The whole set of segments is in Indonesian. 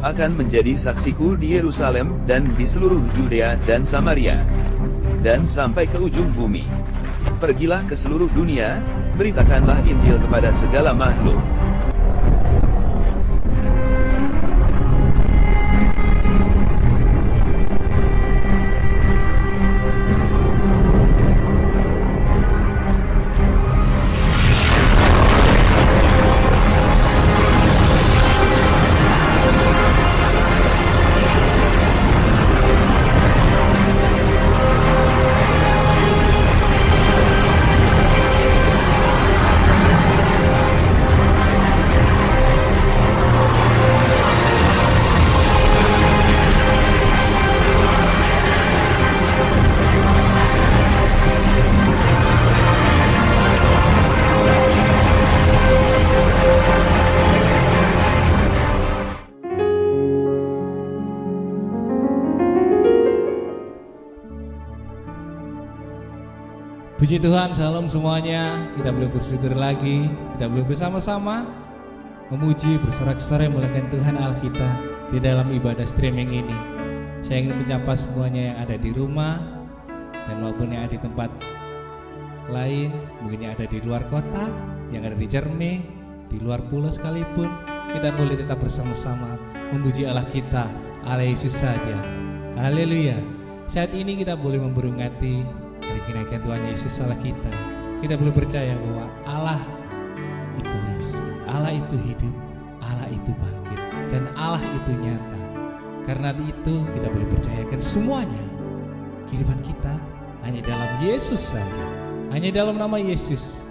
akan menjadi saksiku di Yerusalem dan di seluruh Yudea dan Samaria, dan sampai ke ujung bumi. Pergilah ke seluruh dunia, beritakanlah Injil kepada segala makhluk. Puji Tuhan, shalom semuanya. Kita boleh bersyukur lagi. Kita boleh bersama-sama memuji, bersorak-sorai memuliakan Tuhan Allah kita di dalam ibadah streaming ini. Saya ingin menyapa semuanya yang ada di rumah dan maupun yang ada di tempat lain, mungkin yang ada di luar kota, yang ada di Jerman, di luar pulau sekalipun. Kita boleh tetap bersama-sama memuji Allah kita, Allah Yesus saja. Haleluya. Saat ini kita boleh memperingati hari kenaikan Tuhan Yesus Allah kita. Kita boleh percaya bahwa Allah itu Yesus, Allah itu hidup, Allah itu bangkit, dan Allah itu nyata. Karena itu kita boleh percayakan semuanya. Kehidupan kita hanya dalam Yesus saja. Hanya dalam nama Yesus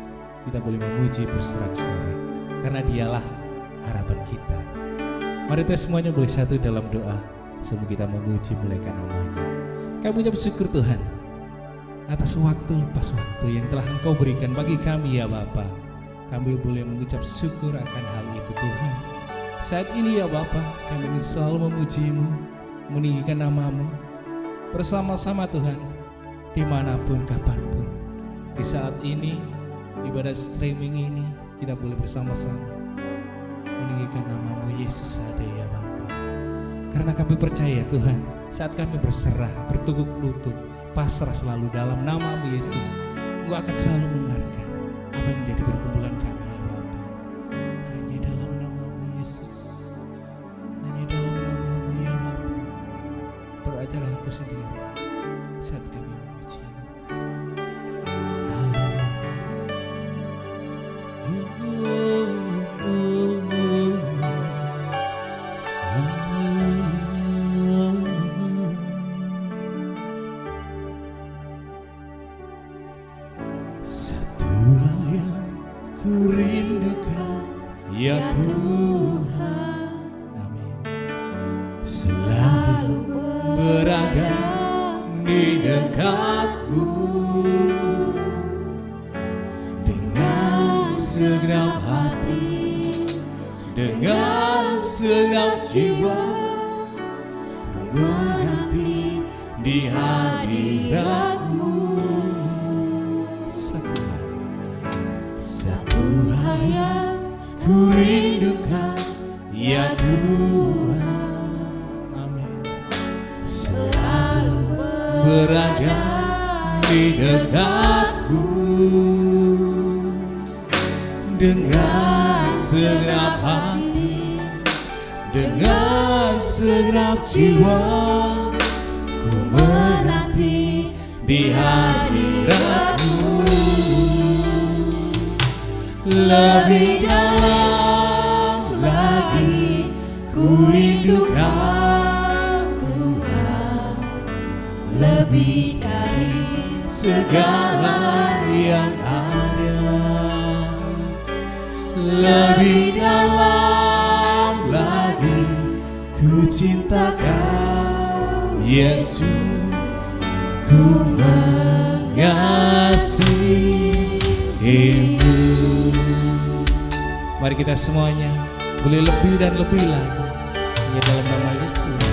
kita boleh memuji bersorak-sorai, karena dialah harapan kita. Mari kita semuanya boleh satu dalam doa sebelum kita memuji muliakan namanya. Kami ucap syukur Tuhan atas waktu lepas waktu yang telah Engkau berikan bagi kami ya Bapa. Kami boleh mengucap syukur akan hal itu Tuhan. Saat ini ya Bapa, kami ingin selalu memuji-Mu, meninggikan nama-Mu bersama-sama Tuhan, dimanapun, kapanpun. Di saat ini, ibadah streaming ini, kita boleh bersama-sama meninggikan nama-Mu Yesus saja ya Bapa. Karena kami percaya Tuhan, saat kami berserah, bertukuk lutut, pasrah selalu dalam nama-Mu Yesus, Engkau akan selalu mendengarkan apa yang menjadi perkumpulan kami ya Bapa. Hanya dalam nama-Mu Yesus, hanya dalam nama-Mu ya Bapa. Berajarlah Engkau sendiri saat kami memuji-Mu. Ya Tuhan, amin. Selalu berada di dekat-Mu dengan segenap hati, dengan segenap jiwa, ku menanti di hadirat-Mu. Satu hal yang ku rindukan ya Tuhan, amin. Selalu berada di dekat-Mu dengan segenap hati, dengan segenap jiwa, ku menanti di hadirat-Mu. Lebih dalam lagi ku rindukan Tuhan, lebih dari segala yang ada. Lebih dalam lagi ku cintakan Yesus, ku mengasihimu. Mari kita semuanya boleh lebih dan lebih lagi hanya dalam nama Yesus.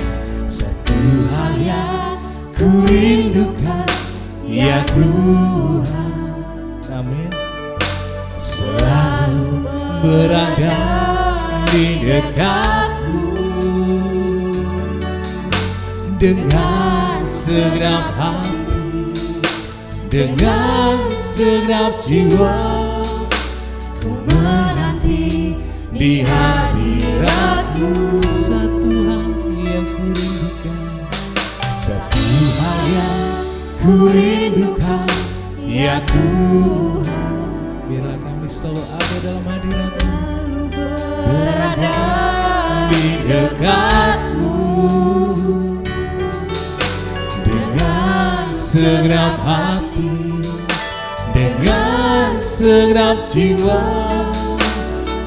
Satu hal yang ku rindukan ya Tuhan, amin. Selalu berada di dekat-Mu dengan segenap hati, dengan segenap jiwa, ku menanti di hadirat-Mu. Satu hal yang ku rindukan, satu hal yang ku rindukan, ya Tuhan, biarlah kami selalu ada dalam hadirat-Mu, berada di dekat-Mu, dengan segenap hati, dengan segenap jiwa,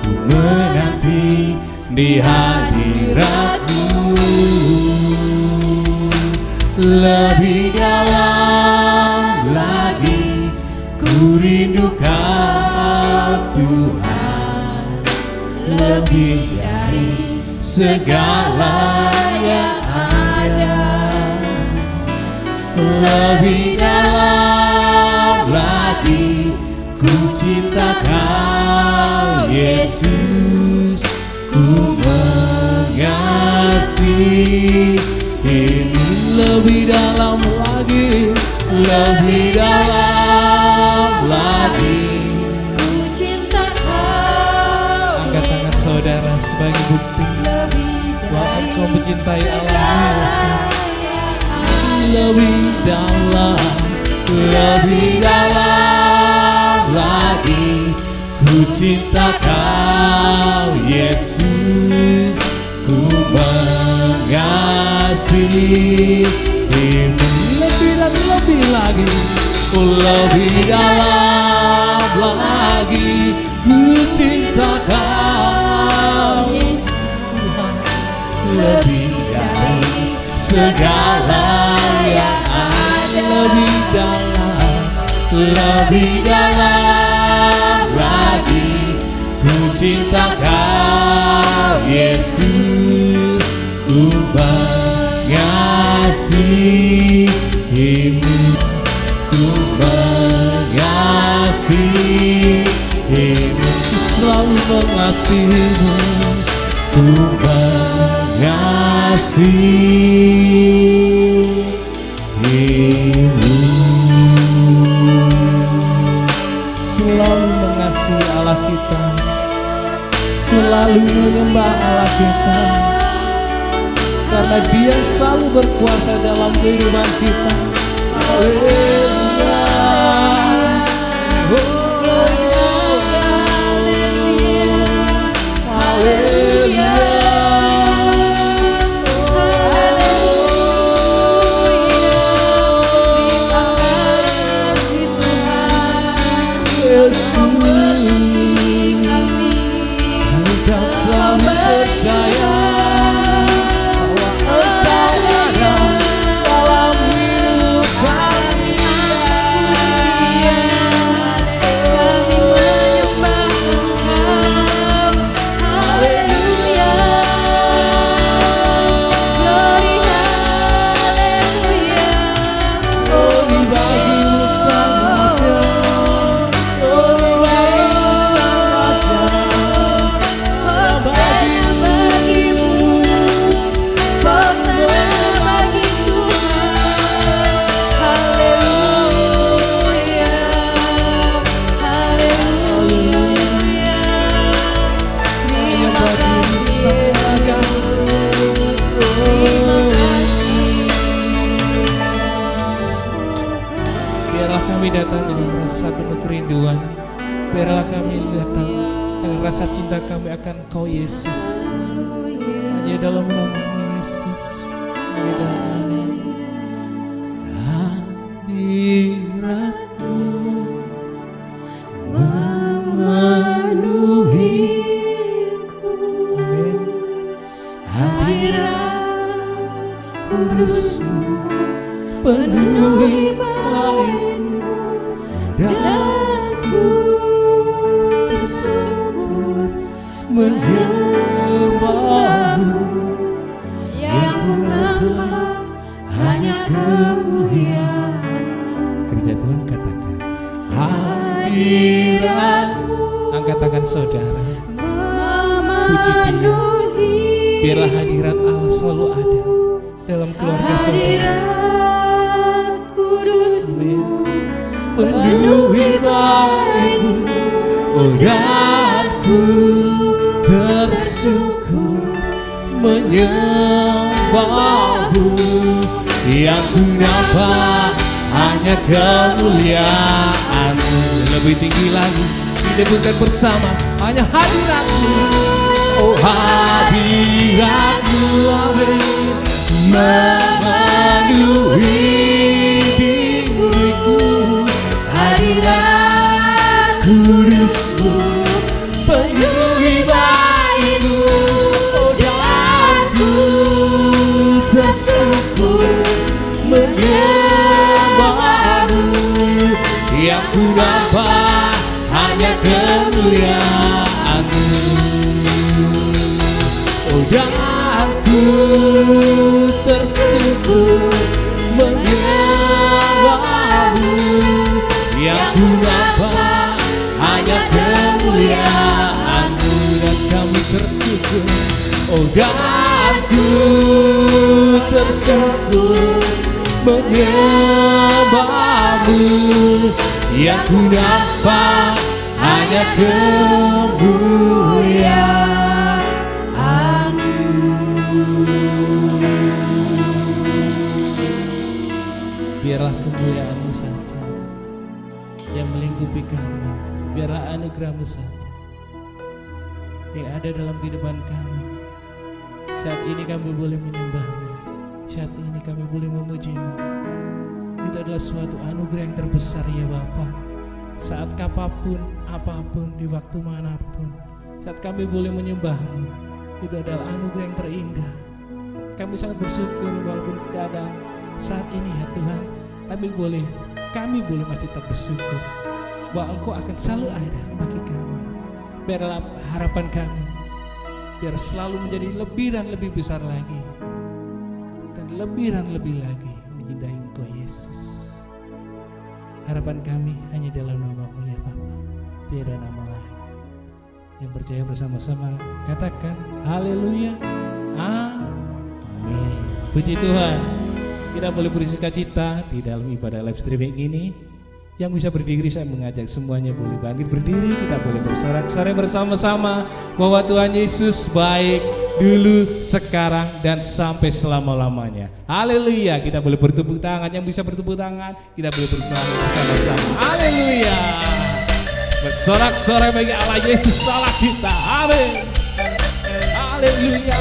ku menanti di hadirat-Mu. Lebih dalam lagi ku rindu Kau Tuhan, lebih dari segala yang ada. Lebih dalam lagi ku cinta Kau Yesus, ku mengasihimu. Lebih dalam lagi, lebih dalam lagi ku cinta Kau. Angkat tangan saudara sebagai bukti bahwa engkau mencintai Allah Yesus. Lebih dalam lagi ku cinta Kau Yesus, ku mengasihimu. Lebih lagi, lebih dalam lagi ku cinta Kau Tuhan, lebih dari segala yang ada. Lebih dalam lagi ku cinta Kau Yesus, ku mengasihimu, ku mengasihimu, ku selalu mengasihimu, ku mengasihimu. Selalu mengasihi Allah kita, selalu menyembah Allah kita, karena Dia selalu berkuasa dalam kehidupan kita. Haleluya, haleluya, datang dengan rasa penuh kerinduan. Biarlah kami datang dengan rasa cinta kami akan Kau Yesus. Hanya dalam nama Yesus, hanya dalam nama hadirat-Mu memenuhiku. Amin. Hadirat kudus-Mu penuhi dan ku tersyukur menyembah-Mu, yang ku nampak hanya kemuliaan-Mu. Gereja Tuhan katakan hadirat-Mu. Angkat tangan saudara, puji Dia. Biarlah hadirat Allah selalu ada dalam keluarga saudara. dan ku tersungkur menyembahmu, yang ku nampak hanya kemuliaan-Mu. Lebih tinggi lagi didebutkan bersama hanya hadirat-Mu. Oh hadirat-Mu, amin, memenuhi diriku. Hadirat kudus-Mu penuhi bait-Mu. Oh dan ku tersungkur menyembahmu, yang ku dapat hanya kemuliaan-Mu. Oh dan ku tersungkur menyembahmu, yang ku dapat hanya kemuliaan-Mu. Dan kami tersungkur, oh dan ku tersungkur menyembahmu, yang ku dapat hanya kemuliaan-Mu. Biarlah kemuliaan-Mu saja yang melingkupi kami, biarlah anugerah-Mu saja yang ada dalam kehidupan kami. Saat ini kami boleh menyembah-Mu, saat ini kami boleh memuji-Mu. Itu adalah suatu anugerah yang terbesar ya Bapa. Saat apapun, di waktu manapun, saat kami boleh menyembah-Mu, itu adalah anugerah yang terindah. Kami sangat bersyukur walaupun kadang saat ini ya Tuhan, kami boleh masih tetap bersyukur bahwa Engkau akan selalu ada bagi kami. Biarlah harapan kami, biar selalu menjadi lebih dan lebih besar lagi, dan lebih lagi mencintai Engkau Yesus. Harapan kami hanya dalam nama-Mu ya Bapa, tiada nama lain. Yang percaya bersama-sama katakan haleluya, amin. Puji Tuhan, kita boleh bersukacita di dalam ibadah live streaming ini. Yang bisa berdiri, saya mengajak semuanya boleh bangkit berdiri. Kita boleh bersorak-sorai bersama-sama bahwa Tuhan Yesus baik dulu, sekarang, dan sampai selama-lamanya. Haleluya. Kita boleh bertepuk tangan. Yang bisa bertepuk tangan, kita boleh bersorak bersama-sama. Haleluya. Bersorak-sorai bagi Allah Yesus Allah kita. Amin. Haleluya.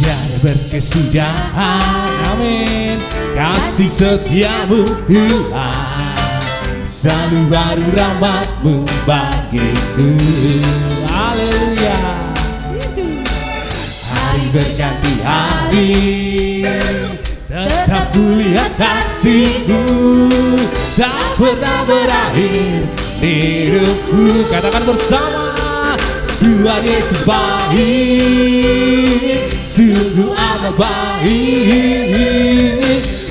Tiada berkesudahan, amin. Kasih setiamu Tuhan, selalu baru rahmat-Mu bagiku. Haleluya. Hari berganti hari, tetap ku lihat kasih-Mu, tak pernah berakhir di hidupku. Katakan bersama, Tuhan Yesus baik, sungguh amat baik,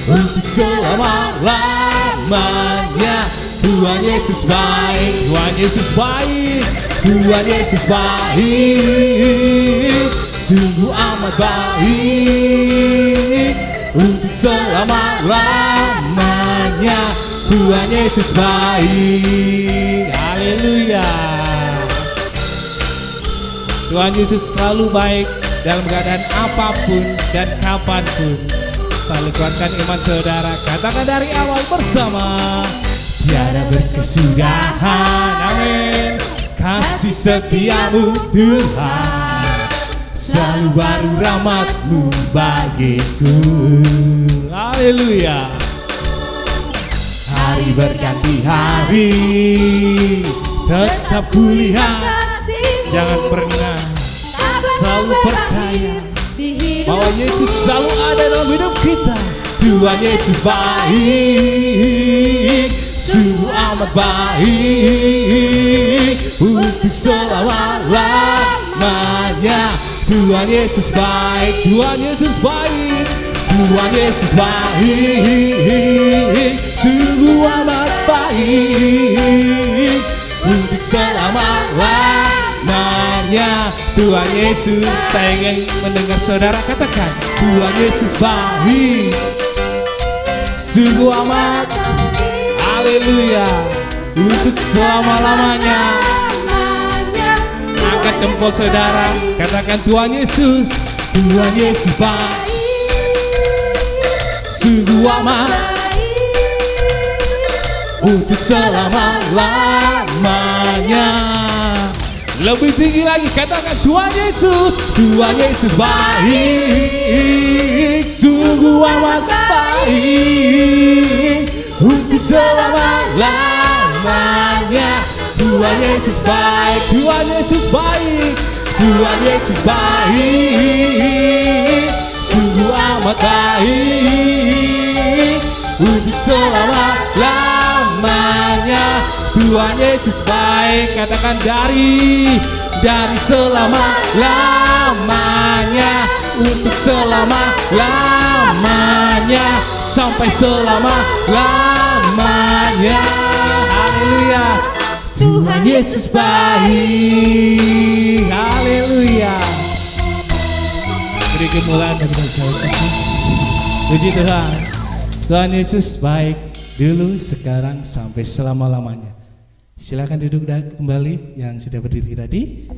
untuk selama-lamanya. Tuhan Yesus baik, Tuhan Yesus baik, Tuhan Yesus baik, sungguh amat baik, untuk selama-lamanya. Tuhan Yesus baik. Haleluya. Tuhan Yesus selalu baik dalam keadaan apapun dan kapanpun. Selalu kuatkan iman saudara. Katakan dari awal bersama, tiada berkesudahan, amin. Kasih setiamu Tuhan, selalu baru rahmat-Mu bagiku. Haleluya. Hari berganti hari, tetap kulihat. Jangan pernah, selalu percaya bahwa Yesus selalu ada dalam hidup kita. Tuhan Yesus baik, sungguh amat baik, untuk selama-lamanya. Tuhan Yesus baik, Tuhan Yesus baik, Tuhan Yesus baik, sungguh amat baik, untuk selama-lamanya. Tuhan Yesus, saya ingin mendengar saudara katakan, Tuhan Yesus baik, sungguh amat, haleluya, untuk selama-lamanya. Angkat jempol saudara, katakan Tuhan Yesus, Tuhan Yesus baik, sungguh amat, untuk selama-lamanya. Lebih tinggi lagi, katakan Tuhan Yesus, Tuhan Yesus baik, sungguh amat baik, untuk selama-lamanya. Tuhan Yesus baik, Tuhan Yesus baik, Tuhan Yesus baik, sungguh amat baik, untuk selama-lamanya. Tuhan Yesus baik, katakan dari selama-lamanya, untuk selama-lamanya, sampai selama-lamanya. Haleluya, Tuhan Yesus baik, haleluya. Beri kemuliaan kepada Tuhan. Puji Tuhan. Tuhan Yesus baik dulu, sekarang, sampai selama-lamanya. Silakan duduk kembali yang sudah berdiri tadi.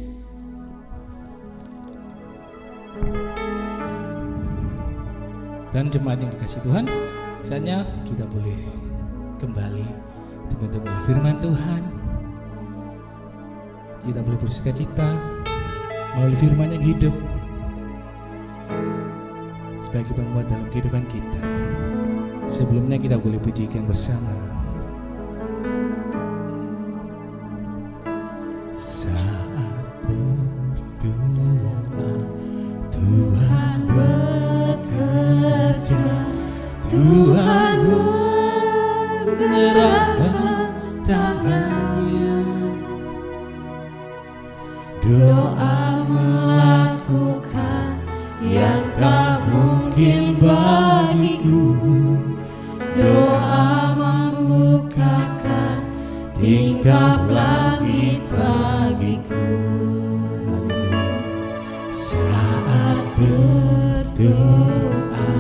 Dan jemaat yang dikasih Tuhan, saatnya kita boleh kembali untuk firman Tuhan. Kita boleh bersukacita melalui firman yang hidup sebagai penguat dalam kehidupan kita. Sebelumnya kita boleh pujikan bersama. Saat berdoa Tuhan bekerja, Tuhan menggerakkan tangannya. Doa melakukan yang tak mungkin bagiku. Doa membukakan tingkap langit bagiku. Saat berdoa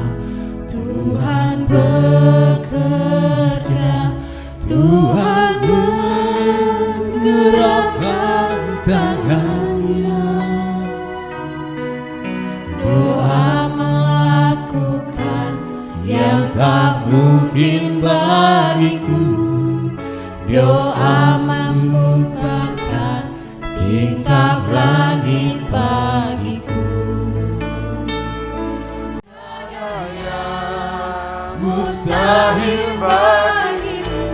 Tuhan bekerja, Tuhan menggerakkan tangannya. Doa melakukan yang tak mungkin bagiku. Doa membukakan tingkap langit bagiku. Tiada yang mustahil bagimu,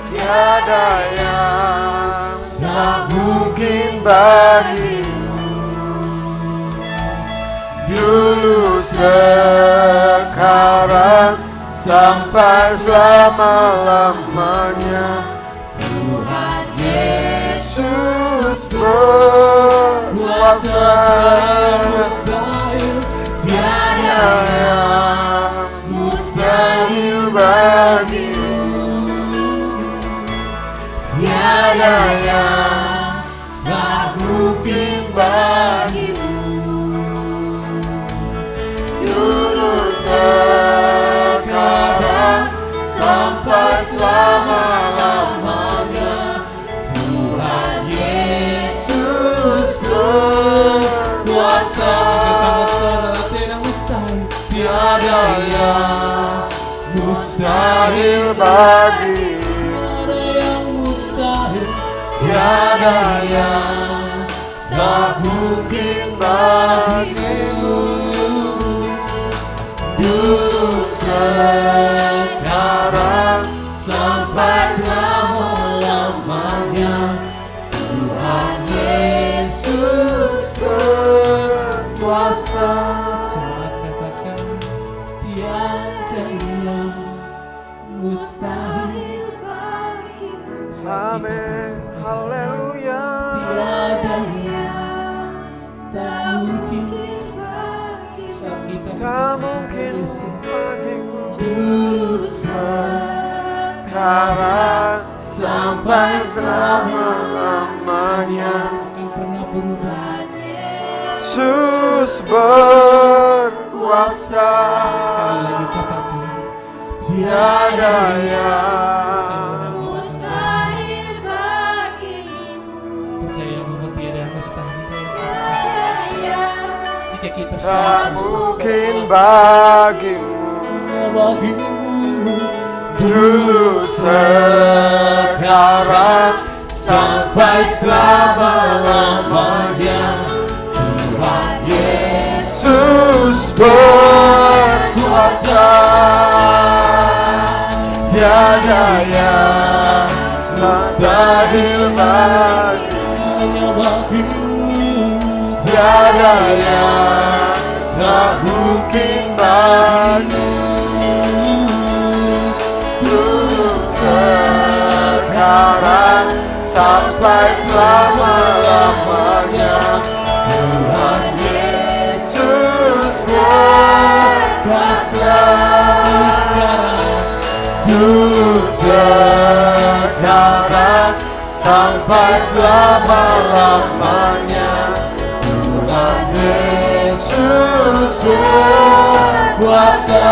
tiada yang tak mungkin bagimu. Dulu, sekarang, sampai selama-lamanya. Tuhan Yesus berkuasa, tiada yang mustahil bagimu, tiada yang tak mungkin bagimu. Dulu, sekarang, sampai selama-lamanya. Tuhan Yesus berkuasa, tiada yang mustahil bagimu, tiada yang tak mungkin bagimu. Dulu, sekarang, sampai selama-lamanya. Tuhan Yesus berkuasa. Cepat katakan, tiada yang mustahil bagimu. Amin, haleluya. Tiada yang tak mungkin bagimu, tak mungkin bagimu. Dulu, sekarang, sampai selama-lamanya. Akan pernah berubah. Yesus berkuasa. kuasa. Sekali lagi katakan, Tiada yang mustahil bagimu. percaya bahwa tiada yang mustahil. Tiada yang Jika kita tak siap mungkin bagimu. Dulu, sekarang, sampai selama-lamanya, Tuhan Yesus berkuasa. Tiada yang mustahil bagimu. Tiada yang tak mungkin bagimu. Dulu, sekarang, sampai selama-lamanya, Tuhan Yesus berkuasa. Dulu, sekarang, sampai selama-lamanya, Tuhan Yesus berkuasa.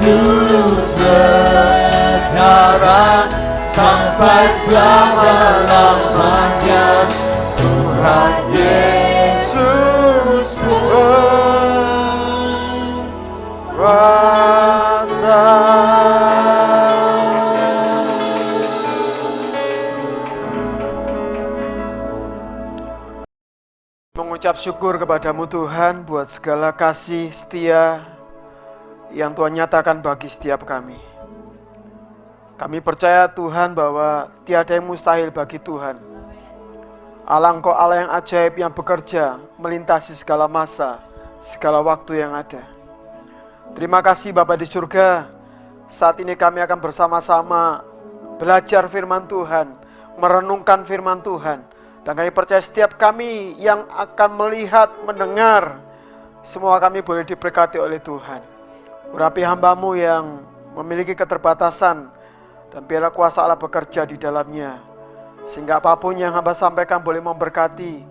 Dulu, sekarang, sampai selama-lamanya, Tuhan Yesus berkuasa. Mengucap syukur kepadamu Tuhan buat segala kasih setia yang Tuhan nyatakan bagi setiap kami. Kami percaya Tuhan bahwa tiada yang mustahil bagi Tuhan. Allah Engkau Allah yang ajaib yang bekerja melintasi segala masa, segala waktu yang ada. Terima kasih Bapa di surga. Saat ini kami akan bersama-sama belajar firman Tuhan, merenungkan firman Tuhan. Dan kami percaya setiap kami yang akan melihat, mendengar, semua kami boleh diberkati oleh Tuhan. Urapi hamba-Mu yang memiliki keterbatasan, dan biarlah kuasa Allah bekerja di dalamnya. Sehingga apapun yang hamba sampaikan boleh memberkati.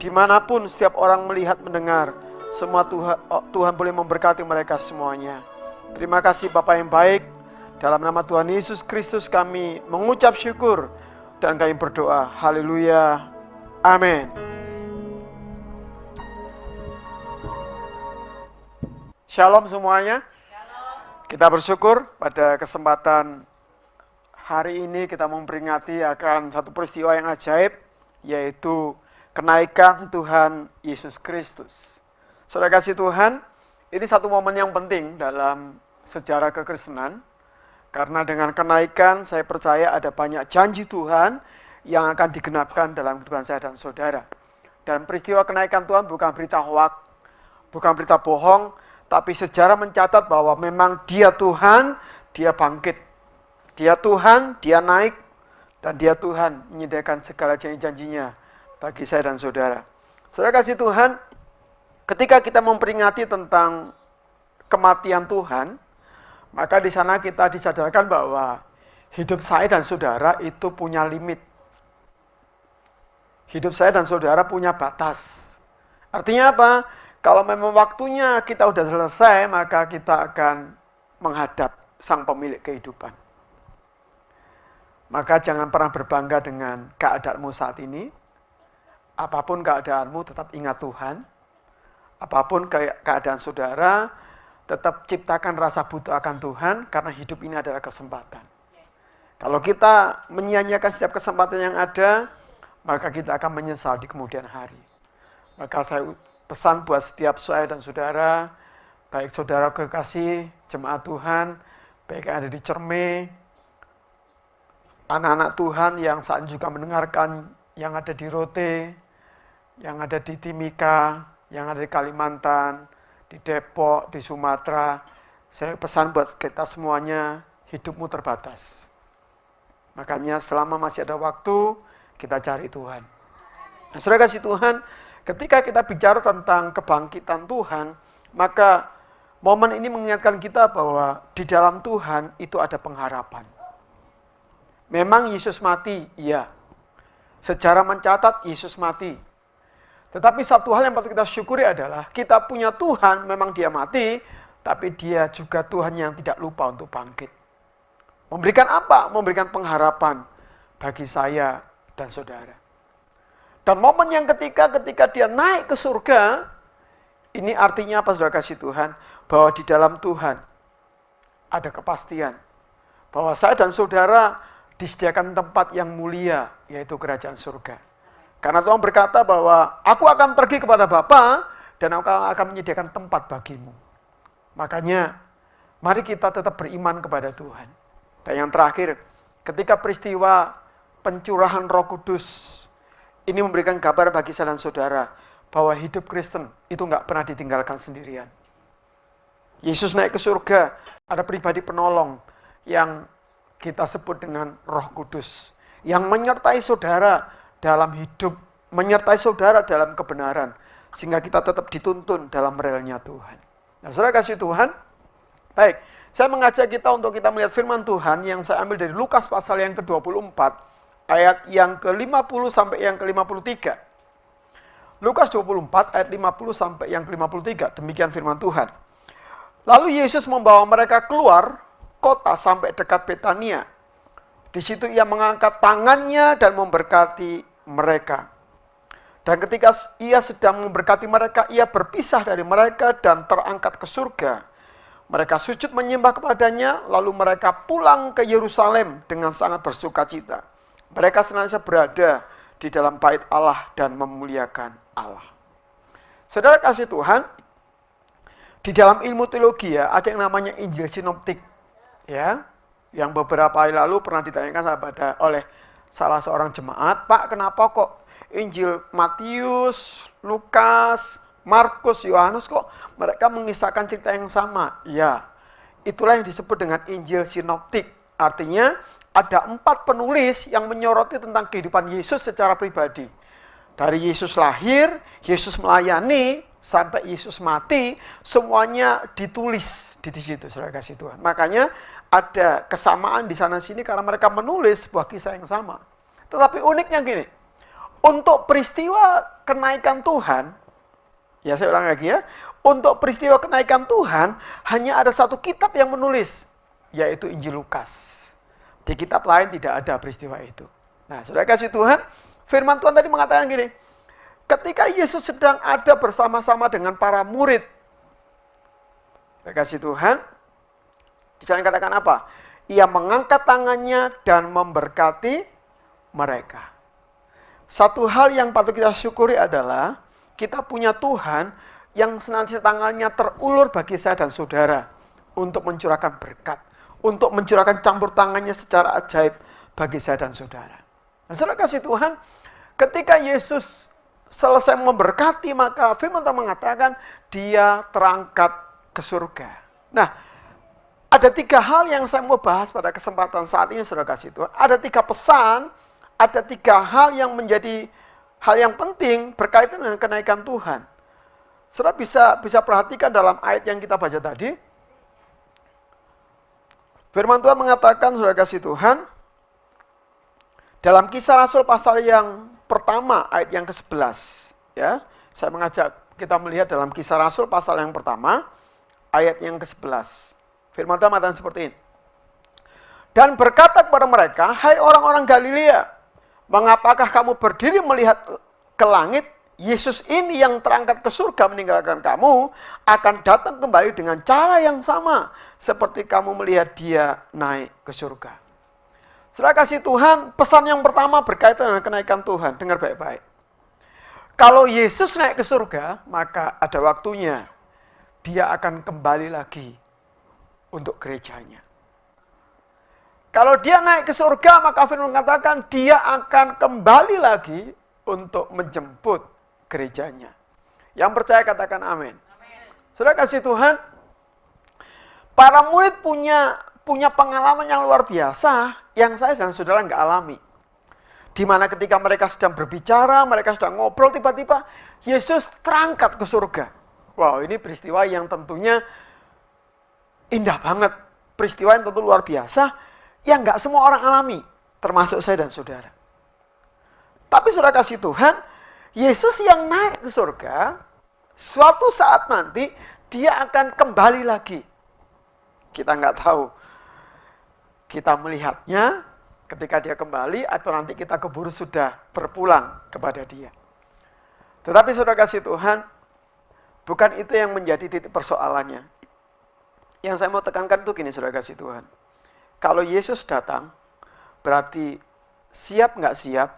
Dimanapun setiap orang melihat, mendengar, semua Tuhan boleh memberkati mereka semuanya. Terima kasih Bapa yang baik. Dalam nama Tuhan Yesus Kristus kami mengucap syukur dan kami berdoa. Haleluya. Amin. Shalom semuanya. Kita bersyukur pada kesempatan hari ini kita memperingati akan satu peristiwa yang ajaib, yaitu kenaikan Tuhan Yesus Kristus. Saudara kasih Tuhan, ini satu momen yang penting dalam sejarah kekristenan, karena dengan kenaikan saya percaya ada banyak janji Tuhan yang akan digenapkan dalam kehidupan saya dan saudara. Dan peristiwa kenaikan Tuhan bukan berita hoak, bukan berita bohong, tapi sejarah mencatat bahwa memang Dia Tuhan, Dia bangkit. Dia Tuhan, Dia naik, dan Dia Tuhan menyediakan segala janji-janjinya bagi saya dan saudara. Saudara kasih Tuhan, ketika kita memperingati tentang kematian Tuhan, maka di sana kita disadarkan bahwa hidup saya dan saudara itu punya limit. Hidup saya dan saudara punya batas. Artinya apa? Kalau memang waktunya kita sudah selesai, maka kita akan menghadap Sang Pemilik kehidupan. Maka jangan pernah berbangga dengan keadaanmu saat ini. Apapun keadaanmu, tetap ingat Tuhan. Apapun keadaan saudara, tetap ciptakan rasa butuh akan Tuhan, karena hidup ini adalah kesempatan. Kalau kita menyia-nyiakan setiap kesempatan yang ada, maka kita akan menyesal di kemudian hari. Maka saya pesan buat setiap saya dan saudara, baik saudara kekasih, jemaat Tuhan, baik yang ada di Cerme, anak-anak Tuhan yang saat ini juga mendengarkan, yang ada di Rote, yang ada di Timika, yang ada di Kalimantan, di Depok, di Sumatera. Saya pesan buat kita semuanya, hidupmu terbatas. Makanya selama masih ada waktu, kita cari Tuhan. Nah, saudara kasih Tuhan, ketika kita bicara tentang kebangkitan Tuhan, maka momen ini mengingatkan kita bahwa di dalam Tuhan itu ada pengharapan. Memang Yesus mati, iya. Sejarah mencatat Yesus mati. Tetapi satu hal yang patut kita syukuri adalah kita punya Tuhan, memang dia mati, tapi dia juga Tuhan yang tidak lupa untuk bangkit. Memberikan apa? Memberikan pengharapan bagi saya dan saudara. Dan momen yang ketika dia naik ke surga, ini artinya apa saudara kasih Tuhan? Bahwa di dalam Tuhan ada kepastian. Bahwa saya dan saudara disediakan tempat yang mulia, yaitu kerajaan surga. Karena Tuhan berkata bahwa aku akan pergi kepada Bapa dan aku akan menyediakan tempat bagimu. Makanya mari kita tetap beriman kepada Tuhan. Dan yang terakhir, ketika peristiwa pencurahan Roh Kudus ini memberikan kabar bagi saya dan saudara bahwa hidup Kristen itu nggak pernah ditinggalkan sendirian. Yesus naik ke surga, ada pribadi penolong yang kita sebut dengan Roh Kudus yang menyertai saudara dalam hidup, menyertai saudara dalam kebenaran, sehingga kita tetap dituntun dalam relnya Tuhan. Nah, saudara kasih Tuhan, baik, saya mengajak kita untuk kita melihat firman Tuhan yang saya ambil dari Lukas pasal yang ke-24, ayat yang ke-50 sampai yang ke-53. Lukas 24 ayat 50 sampai yang ke-53, demikian firman Tuhan. Lalu Yesus membawa mereka keluar kota sampai dekat Betania. Di situ ia mengangkat tangannya dan memberkati mereka. Dan ketika ia sedang memberkati mereka, ia berpisah dari mereka dan terangkat ke surga. Mereka sujud menyembah kepadanya, lalu mereka pulang ke Yerusalem dengan sangat bersukacita. Mereka senantiasa berada di dalam bait Allah dan memuliakan Allah. Saudara kasih Tuhan, di dalam ilmu teologi ya, ada yang namanya Injil Sinoptik. Ya, yang beberapa hari lalu pernah ditanyakan oleh salah seorang jemaat, Pak, kenapa kok Injil Matius, Lukas, Markus, Yohanes kok mereka mengisahkan cerita yang sama? Ya, itulah yang disebut dengan Injil Sinoptik. Artinya ada 4 penulis yang menyoroti tentang kehidupan Yesus secara pribadi. Dari Yesus lahir, Yesus melayani, sampai Yesus mati, semuanya ditulis di situ, saudara kasih Tuhan. Makanya ada kesamaan di sana-sini karena mereka menulis sebuah kisah yang sama. Tetapi uniknya gini, untuk peristiwa kenaikan Tuhan, ya saya ulang lagi ya, untuk peristiwa kenaikan Tuhan, hanya ada satu kitab yang menulis, yaitu Injil Lukas. Di kitab lain tidak ada peristiwa itu. Nah, saudara kasih Tuhan, firman Tuhan tadi mengatakan gini, ketika Yesus sedang ada bersama-sama dengan para murid, saudara kasih Tuhan, di sana katakan apa? Ia mengangkat tangannya dan memberkati mereka. Satu hal yang patut kita syukuri adalah kita punya Tuhan yang senantiasa tangannya terulur bagi saya dan saudara untuk mencurahkan berkat, untuk mencurahkan campur tangannya secara ajaib bagi saya dan saudara. Nah, saudara kasih Tuhan, ketika Yesus selesai memberkati, maka firman Tuhan mengatakan dia terangkat ke surga. Nah, ada 3 hal yang saya mau bahas pada kesempatan saat ini, saudara kasih Tuhan. Ada 3 pesan, ada 3 hal yang menjadi hal yang penting berkaitan dengan kenaikan Tuhan. Saudara bisa perhatikan dalam ayat yang kita baca tadi. Firman Tuhan mengatakan, saudara kasih Tuhan, dalam Kisah Rasul pasal yang pertama, ayat yang ke-11. Ya, saya mengajak kita melihat dalam Kisah Rasul pasal yang pertama, ayat yang ke-11. Firman Tuhan mengatakan seperti ini. Dan berkata kepada mereka, hai orang-orang Galilea, mengapakah kamu berdiri melihat ke langit? Yesus ini yang terangkat ke surga meninggalkan kamu, akan datang kembali dengan cara yang sama, seperti kamu melihat dia naik ke surga. Saudara kasih Tuhan, pesan yang pertama berkaitan dengan kenaikan Tuhan. Dengar baik-baik. Kalau Yesus naik ke surga, maka ada waktunya dia akan kembali lagi untuk gerejanya. Kalau dia naik ke surga, maka firman mengatakan dia akan kembali lagi untuk menjemput gerejanya. Yang percaya katakan amin. Saudara kasih Tuhan, para murid punya pengalaman yang luar biasa yang saya dan saudara nggak alami. Di mana ketika mereka sedang berbicara, mereka sedang ngobrol, tiba-tiba Yesus terangkat ke surga. Wow, ini peristiwa yang tentunya indah banget, peristiwa yang tentu luar biasa, yang nggak semua orang alami, termasuk saya dan saudara. Tapi saudara kasih Tuhan, Yesus yang naik ke surga, suatu saat nanti dia akan kembali lagi. Kita nggak tahu. Kita melihatnya ketika dia kembali atau nanti kita keburu sudah berpulang kepada dia. Tetapi saudara kasih Tuhan, bukan itu yang menjadi titik persoalannya. Yang saya mau tekankan itu gini saudara kasih Tuhan. Kalau Yesus datang, berarti siap nggak siap,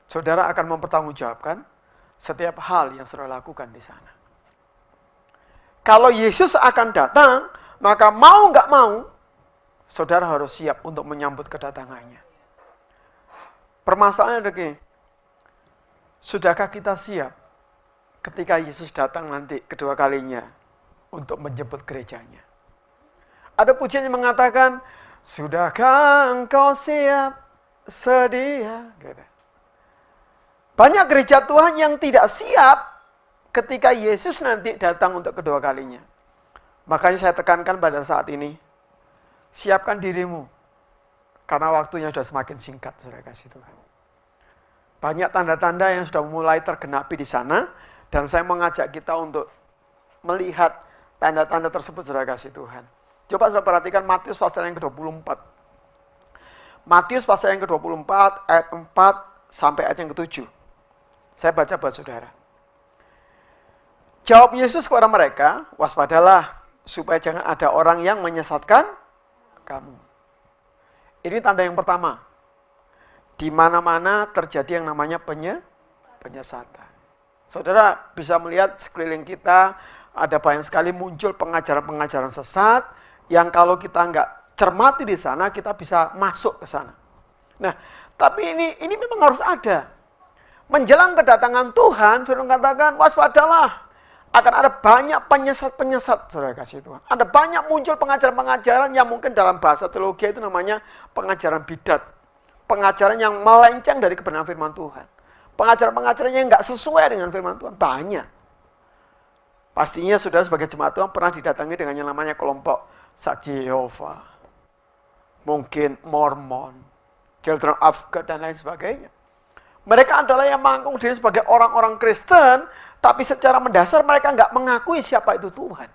saudara akan mempertanggungjawabkan setiap hal yang saudara lakukan di sana. Kalau Yesus akan datang, maka mau nggak mau, saudara harus siap untuk menyambut kedatangannya. Permasalahannya begini, sudahkah kita siap ketika Yesus datang nanti kedua kalinya untuk menjemput gerejanya? Ada pujian yang mengatakan, sudahkah engkau siap sedia? Banyak gereja Tuhan yang tidak siap ketika Yesus nanti datang untuk kedua kalinya. Makanya saya tekankan pada saat ini, siapkan dirimu. Karena waktunya sudah semakin singkat, saudara kasih Tuhan. Banyak tanda-tanda yang sudah mulai tergenapi di sana, dan saya mengajak kita untuk melihat tanda-tanda tersebut, saudara kasih Tuhan. Coba saudara perhatikan Matius pasal yang ke-24. Matius pasal yang ke-24, ayat 4 sampai ayat yang ke-7. Saya baca buat saudara. Jawab Yesus kepada mereka, waspadalah, supaya jangan ada orang yang menyesatkan kamu. Ini tanda yang pertama. Di mana-mana terjadi yang namanya penyesatan. Saudara bisa melihat sekeliling kita, ada banyak sekali muncul pengajaran-pengajaran sesat, yang kalau kita nggak cermati di sana, kita bisa masuk ke sana. Nah, tapi ini memang harus ada. Menjelang kedatangan Tuhan, firman katakan, waspadalah. Akan ada banyak penyesat-penyesat, saudara kasih Tuhan. Ada banyak muncul pengajaran-pengajaran yang mungkin dalam bahasa teologi itu namanya pengajaran bidat. Pengajaran yang melenceng dari kebenaran firman Tuhan. Pengajaran-pengajaran yang nggak sesuai dengan firman Tuhan. Banyak. Pastinya saudara sebagai jemaat Tuhan pernah didatangi dengan yang namanya kelompok Saksi Yehova. Mungkin Mormon, Children of God, dan lain sebagainya. Mereka adalah yang mengaku diri sebagai orang-orang Kristen, tapi secara mendasar mereka nggak mengakui siapa itu Tuhan.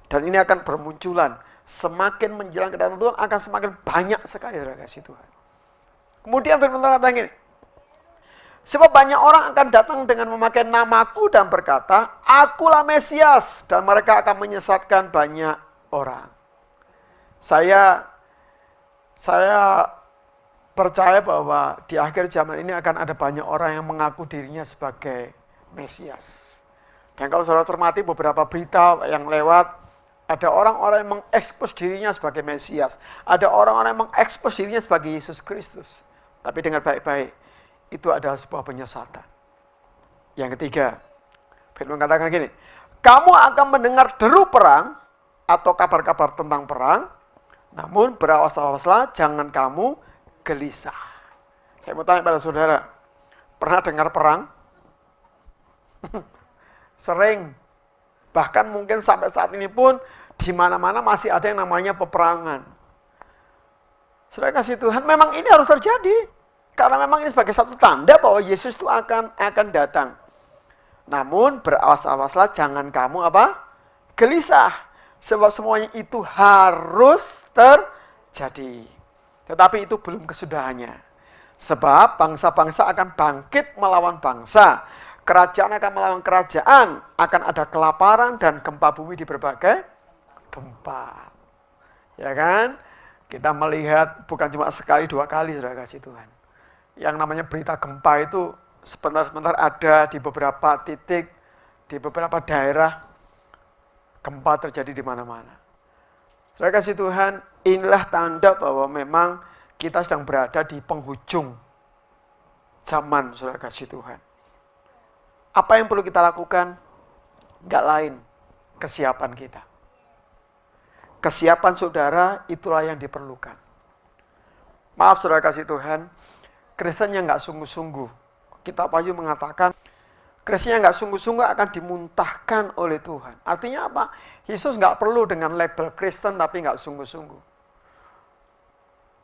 Dan ini akan bermunculan. Semakin menjelang kedatangan Tuhan akan semakin banyak sekali saudara kasih Tuhan. Kemudian firman Tuhan kata gini, sebab banyak orang akan datang dengan memakai namaku dan berkata, akulah Mesias, dan mereka akan menyesatkan banyak orang. Saya percaya bahwa di akhir zaman ini akan ada banyak orang yang mengaku dirinya sebagai Mesias. Dan kalau saudara cermati beberapa berita yang lewat, ada orang-orang yang mengekspos dirinya sebagai Mesias. Ada orang-orang yang mengekspos dirinya sebagai Yesus Kristus. Tapi dengar baik-baik, itu adalah sebuah penyesatan. Yang ketiga, firman katakan gini, kamu akan mendengar deru perang atau kabar-kabar tentang perang, namun berawas-awaslah, jangan kamu gelisah. Saya mau tanya pada saudara, pernah dengar perang? Sering. Bahkan mungkin sampai saat ini pun di mana-mana masih ada yang namanya peperangan. Saudara kasih Tuhan, memang ini harus terjadi. Karena memang ini sebagai satu tanda bahwa Yesus itu akan datang. Namun berawas-awaslah, jangan kamu gelisah. Sebab semuanya itu harus terjadi. Tetapi itu belum kesudahannya. Sebab bangsa-bangsa akan bangkit melawan bangsa. Kerajaan akan melawan kerajaan. Akan ada kelaparan dan gempa bumi di berbagai tempat. Ya kan? Kita melihat bukan cuma sekali, dua kali, saudara kasih Tuhan. Yang namanya berita gempa itu sebentar-sebentar ada di beberapa titik, di beberapa daerah. Gempa terjadi di mana-mana. Saudara kasih Tuhan, inilah tanda bahwa memang kita sedang berada di penghujung zaman, saudara kasih Tuhan. Apa yang perlu kita lakukan? Enggak lain, kesiapan kita. Kesiapan saudara itulah yang diperlukan. Maaf saudara kasih Tuhan, Kristen yang enggak sungguh-sungguh. Kitab Wahyu mengatakan, Kristen yang enggak sungguh-sungguh akan dimuntahkan oleh Tuhan. Artinya apa? Yesus enggak perlu dengan label Kristen tapi enggak sungguh-sungguh.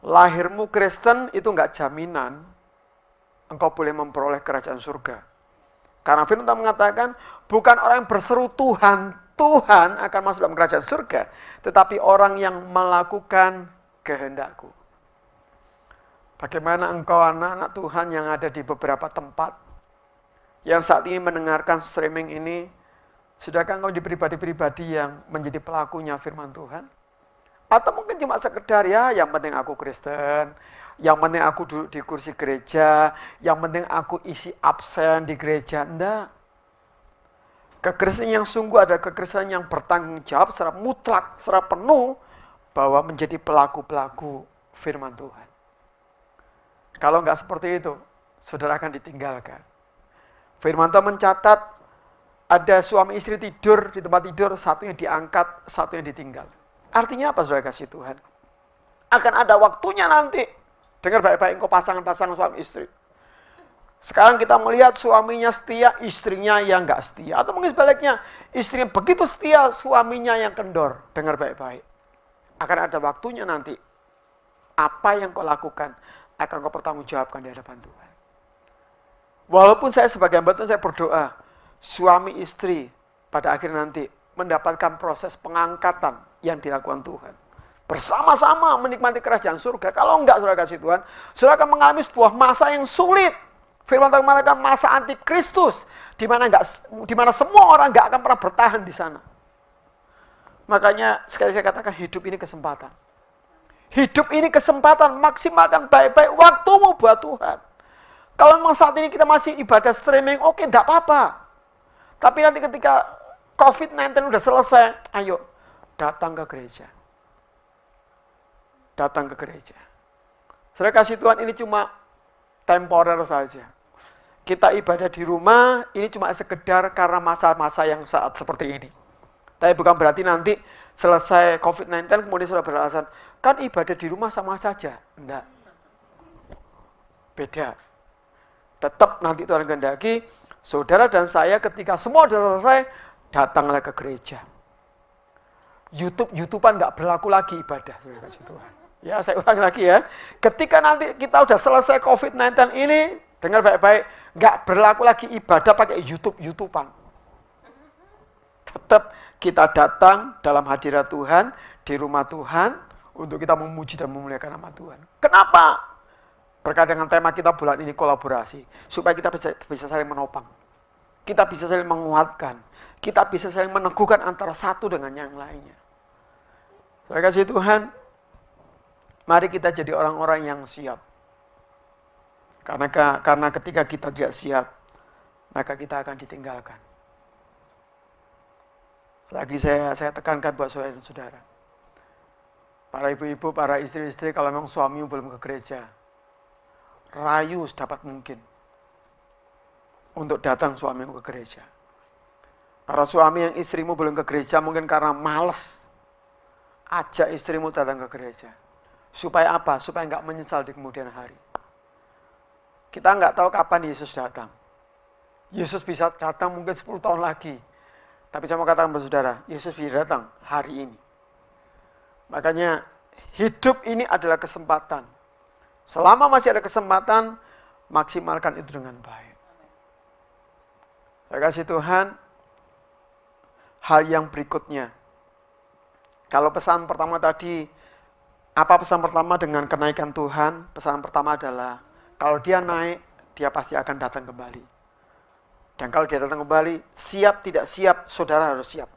Lahirmu Kristen itu enggak jaminan engkau boleh memperoleh kerajaan surga. Karena firman Tuhan mengatakan, bukan orang yang berseru Tuhan, Tuhan akan masuk dalam kerajaan surga, tetapi orang yang melakukan kehendakku. Bagaimana engkau anak-anak Tuhan yang ada di beberapa tempat, yang saat ini mendengarkan streaming ini, sudahkah engkau di pribadi-pribadi yang menjadi pelakunya firman Tuhan? Atau mungkin cuma sekedar ya, yang penting aku Kristen, yang penting aku duduk di kursi gereja, yang penting aku isi absen di gereja. Enggak. Kekristenan yang sungguh ada kekristenan yang bertanggung jawab secara mutlak, secara penuh, bahwa menjadi pelaku-pelaku firman Tuhan. Kalau enggak seperti itu, saudara akan ditinggalkan. Firman Tuhan mencatat, ada suami istri tidur di tempat tidur, satunya diangkat, satunya ditinggal. Artinya apa saudara kasih Tuhan? Akan ada waktunya nanti. Dengar baik-baik engkau pasangan-pasangan suami istri. Sekarang kita melihat suaminya setia, istrinya yang enggak setia. Atau mungkin sebaliknya, istrinya begitu setia, suaminya yang kendor. Dengar baik-baik. Akan ada waktunya nanti. Apa yang kau lakukan, akan kau pertanggungjawabkan di hadapan Tuhan. Walaupun saya sebagai hamba Tuhan, saya berdoa, suami istri pada akhirnya nanti mendapatkan proses pengangkatan yang dilakukan Tuhan. Bersama-sama menikmati kerajaan surga. Kalau enggak, saudara kasih Tuhan, saudara akan mengalami sebuah masa yang sulit. Firman Tuhan mengatakan masa antikristus, di mana semua orang enggak akan pernah bertahan di sana. Makanya sekali saya katakan hidup ini kesempatan. Hidup ini kesempatan, maksimalkan baik-baik waktumu buat Tuhan. Kalau memang saat ini kita masih ibadah streaming, oke, enggak apa-apa. Tapi nanti ketika COVID-19 udah selesai, ayo datang ke gereja. Datang ke gereja. Saya kasih Tuhan ini cuma temporer saja. Kita ibadah di rumah, ini cuma sekedar karena masa-masa yang saat seperti ini. Tapi bukan berarti nanti selesai COVID-19 kemudian sudah beralasan, kan ibadah di rumah sama saja. Enggak. Beda. Tetap nanti Tuhan kehendaki, saudara dan saya ketika semua sudah selesai, datanglah ke gereja. YouTubean nggak berlaku lagi ibadah, saudara kasih Tuhan. Ya, saya ulangi lagi ya. Ketika nanti kita udah selesai COVID-19 ini, dengar baik-baik, nggak berlaku lagi ibadah pakai YouTubean. Tetap kita datang dalam hadirat Tuhan, di rumah Tuhan, untuk kita memuji dan memuliakan nama Tuhan. Kenapa? Berkaitan dengan tema kita bulan ini kolaborasi, supaya kita bisa saling menopang. Kita bisa saling menguatkan. Kita bisa saling meneguhkan antara satu dengan yang lainnya. Terima kasih Tuhan. Mari kita jadi orang-orang yang siap. Karena ketika kita tidak siap, maka kita akan ditinggalkan. Selagi saya tekankan buat saudara dan saudara. Para ibu-ibu, para istri-istri, kalau memang suamimu belum ke gereja, rayu sedapat mungkin untuk datang suamimu ke gereja. Para suami yang istrimu belum ke gereja, mungkin karena malas, ajak istrimu datang ke gereja. Supaya apa? Supaya enggak menyesal di kemudian hari. Kita enggak tahu kapan Yesus datang. Yesus bisa datang mungkin 10 tahun lagi. Tapi saya mau katakan kepada saudara, Yesus bisa datang hari ini. Makanya hidup ini adalah kesempatan. Selama masih ada kesempatan, maksimalkan itu dengan baik. Terima kasih Tuhan. Hal yang berikutnya. Kalau pesan pertama tadi, apa pesan pertama dengan kenaikan Tuhan? Pesan pertama adalah, kalau dia naik, dia pasti akan datang kembali. Dan kalau dia datang kembali, siap tidak siap, saudara harus siap.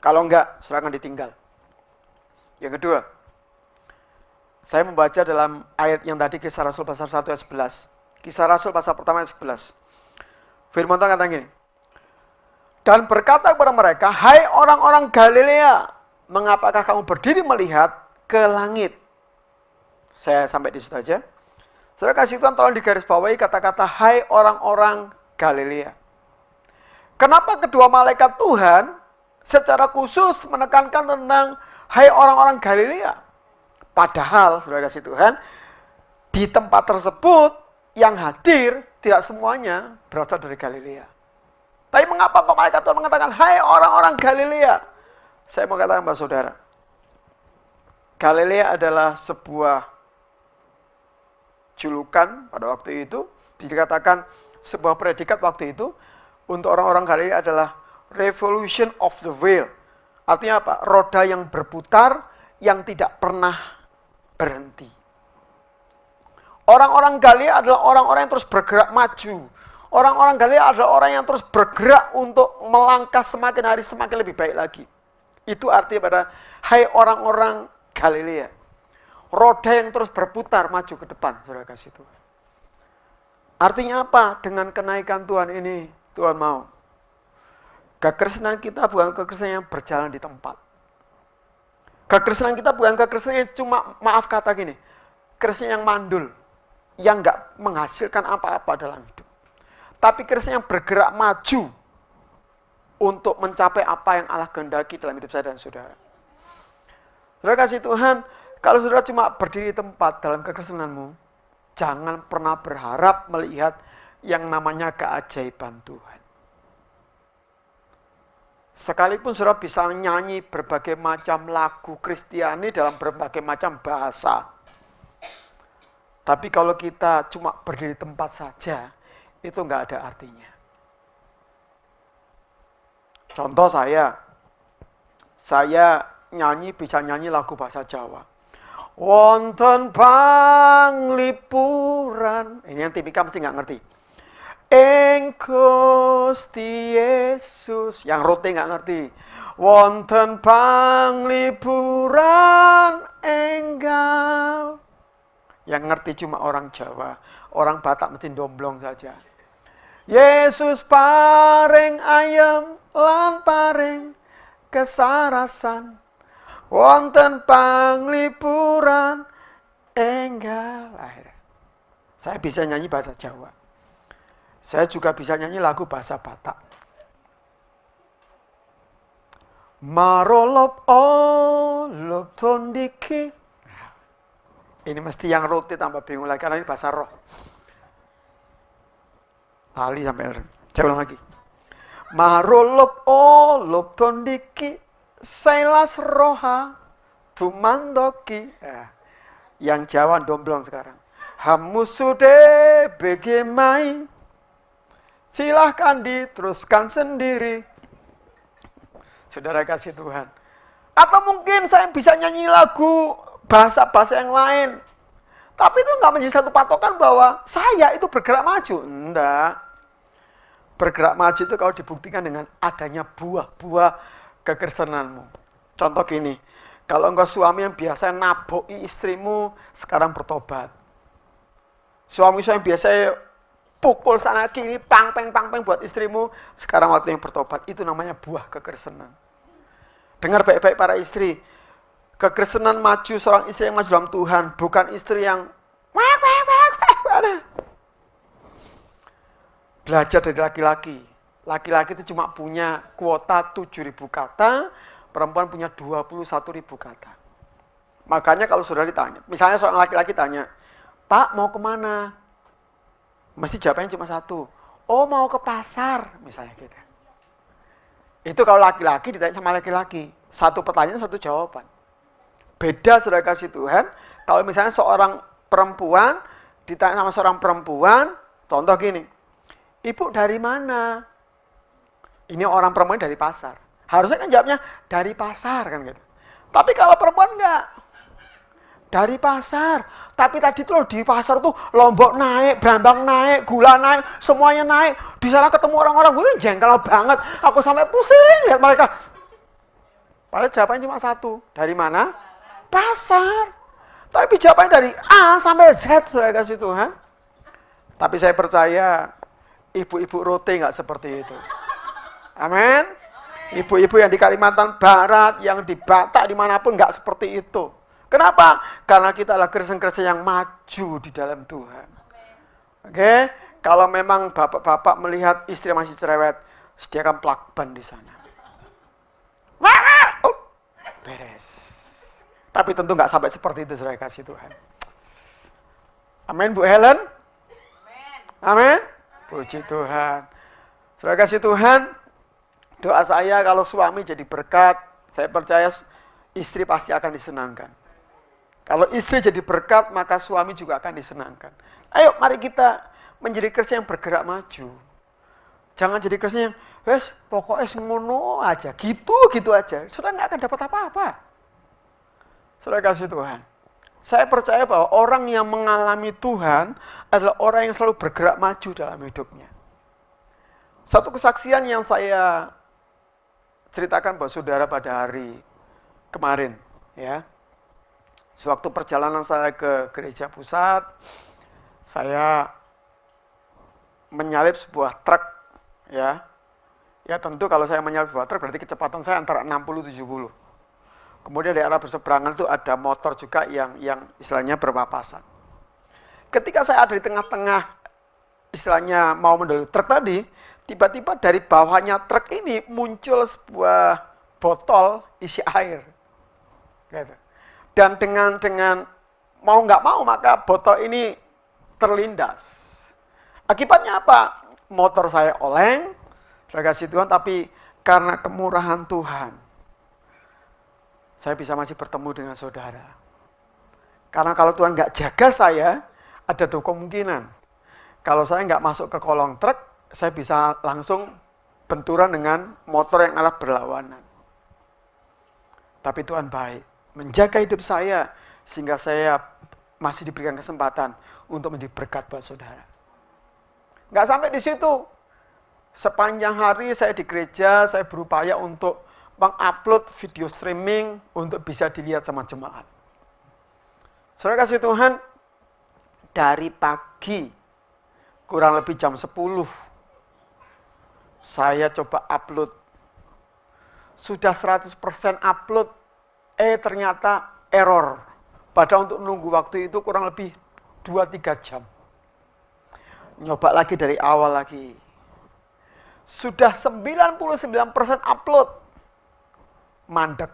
Kalau enggak, saudara akan ditinggal. Yang kedua, saya membaca dalam ayat yang tadi, Kisah Rasul pasal 1 ayat 11. Kisah Rasul pasal pertama ayat 11. Firman Tuhan kata gini, dan berkata kepada mereka, hai orang-orang Galilea, mengapakah kamu berdiri melihat ke langit? Saya sampai di situ aja. Saudara kasih Tuhan, tolong digarisbawahi kata-kata hai orang-orang Galilea. Kenapa kedua malaikat Tuhan secara khusus menekankan tentang hai orang-orang Galilea? Padahal, saudara kasih Tuhan, di tempat tersebut yang hadir tidak semuanya berasal dari Galilea. Tapi mengapa kok malaikat Tuhan mengatakan hai orang-orang Galilea? Saya mau katakan kepada saudara, Galilea adalah sebuah julukan pada waktu itu, bisa dikatakan sebuah predikat waktu itu untuk orang-orang Galilea adalah revolution of the wheel. Artinya apa? Roda yang berputar yang tidak pernah berhenti. Orang-orang Galilea adalah orang-orang yang terus bergerak maju. Orang-orang Galilea adalah orang yang terus bergerak untuk melangkah semakin hari semakin lebih baik lagi. Itu artinya pada hai orang-orang Galilea. Roda yang terus berputar maju ke depan, saudara kasih Tuhan. Artinya apa? Dengan kenaikan Tuhan ini, Tuhan mau. Kekristenan kita bukan kekristenan yang berjalan di tempat. Kekristenan kita bukan kekristenan yang cuma, maaf kata gini, kekristenan yang mandul, yang nggak menghasilkan apa-apa dalam hidup. Tapi kekristenan yang bergerak maju untuk mencapai apa yang Allah kehendaki dalam hidup saya dan saudara. Saudara kasih Tuhan, kalau saudara cuma berdiri di tempat dalam kekristenanmu, jangan pernah berharap melihat yang namanya keajaiban Tuhan. Sekalipun saudara bisa nyanyi berbagai macam lagu Kristiani dalam berbagai macam bahasa, tapi kalau kita cuma berdiri di tempat saja, itu nggak ada artinya. Contoh saya bisa nyanyi lagu bahasa Jawa. Wonten panglipuran, ini yang tipikal mesti nggak ngerti. Ing Gusti Yesus, yang rote nggak ngerti. Wonten panglipuran enggal. Yang ngerti cuma orang Jawa, orang Batak mesti domblong saja. Yesus paring ayam lan paring kesarasan. Wonten panglipuran enggal. Saya bisa nyanyi bahasa Jawa. Saya juga bisa nyanyi lagu bahasa Batak. Marolop olop tondiki. Ini mesti yang roti tambah bingung lagi karena ini bahasa roh. Lali sampai saya ulang lagi. Marolop olop tondiki sailas roha tumandoki. Yang Jawa domblong sekarang. Hamusude begemai. Silahkan diteruskan sendiri. Saudara kasih Tuhan. Atau mungkin saya bisa nyanyi lagu bahasa-bahasa yang lain. Tapi itu nggak menjadi satu patokan bahwa saya itu bergerak maju. Enggak. Bergerak maju itu kalau dibuktikan dengan adanya buah-buah kekristenanmu. Contoh gini, kalau engkau suami yang biasa naboki istrimu, sekarang bertobat. Suami yang biasa pukul sana kiri, pang-peng buat istrimu, sekarang waktu yang bertobat. Itu namanya buah kekristenan. Dengar baik-baik para istri, kekristenan maju, seorang istri yang maju dalam Tuhan, bukan istri yang belajar dari laki-laki. Laki-laki itu cuma punya kuota 7.000 kata, perempuan punya 21.000 kata. Makanya kalau saudara ditanya, misalnya seorang laki-laki tanya, Pak mau kemana? Mesti jawabannya cuma satu, oh mau ke pasar, misalnya gitu. Itu kalau laki-laki ditanya sama laki-laki, satu pertanyaan satu jawaban. Beda saudara kasih Tuhan, kalau misalnya seorang perempuan ditanya sama seorang perempuan, contoh gini, ibu dari mana? Ini orang perempuan dari pasar. Harusnya kan jawabnya dari pasar kan gitu. Tapi kalau perempuan enggak. Dari pasar. Tapi tadi tuh di pasar tuh lombok naik, brambang naik, gula naik, semuanya naik. Di sana ketemu orang-orang, gue jengkel banget. Aku sampai pusing lihat mereka. Padahal jawabannya cuma satu. Dari mana? Pasar. Tapi jawabannya dari A sampai Z, saudara kasih Tuhan. Tapi saya percaya ibu-ibu rote nggak seperti itu. Amin. Ibu-ibu yang di Kalimantan Barat, yang di Batak, dimanapun nggak seperti itu. Kenapa? Karena kita adalah Kristen-Kristen yang maju di dalam Tuhan. Oke? Kalau memang bapak-bapak melihat istri masih cerewet, sediakan plakban di sana. Beres. Tapi tentu nggak sampai seperti itu, saudara kasih Tuhan. Amin, Bu Helen? Amin. Puji Tuhan. Saudara kasih Tuhan, doa saya kalau suami jadi berkat, saya percaya istri pasti akan disenangkan. Kalau istri jadi berkat, maka suami juga akan disenangkan. Ayo, mari kita menjadi Kristen yang bergerak maju. Jangan jadi Kristen yang, wes pokoknya ngono aja, gitu aja. Saudara nggak akan dapat apa-apa. Saudara kasih Tuhan. Saya percaya bahwa orang yang mengalami Tuhan adalah orang yang selalu bergerak maju dalam hidupnya. Satu kesaksian yang saya ceritakan buat saudara pada hari kemarin, ya. Sewaktu perjalanan saya ke gereja pusat, saya menyalip sebuah truk, ya. Ya tentu kalau saya menyalip sebuah truk berarti kecepatan saya antara 60-70. Kemudian di arah berseberangan itu ada motor juga yang istilahnya berpapasan. Ketika saya ada di tengah-tengah istilahnya mau mendahului truk tadi, tiba-tiba dari bawahnya truk ini muncul sebuah botol isi air. Gitu. Dan dengan mau nggak mau maka botol ini terlindas. Akibatnya apa? Motor saya oleng, saya kasih Tuhan, tapi karena kemurahan Tuhan, saya bisa masih bertemu dengan saudara. Karena kalau Tuhan nggak jaga saya, ada dua kemungkinan. Kalau saya nggak masuk ke kolong truk, saya bisa langsung benturan dengan motor yang arah berlawanan. Tapi Tuhan baik, menjaga hidup saya, sehingga saya masih diberikan kesempatan untuk menjadi berkat buat saudara. Nggak sampai di situ. Sepanjang hari saya di gereja, saya berupaya untuk mengupload video streaming untuk bisa dilihat sama jemaat. Saudara kasih Tuhan, dari pagi kurang lebih jam 10 saya coba upload. Sudah 100% upload, ternyata error. Padahal untuk nunggu waktu itu kurang lebih 2-3 jam. Nyoba lagi dari awal lagi. Sudah 99% upload. Mandek.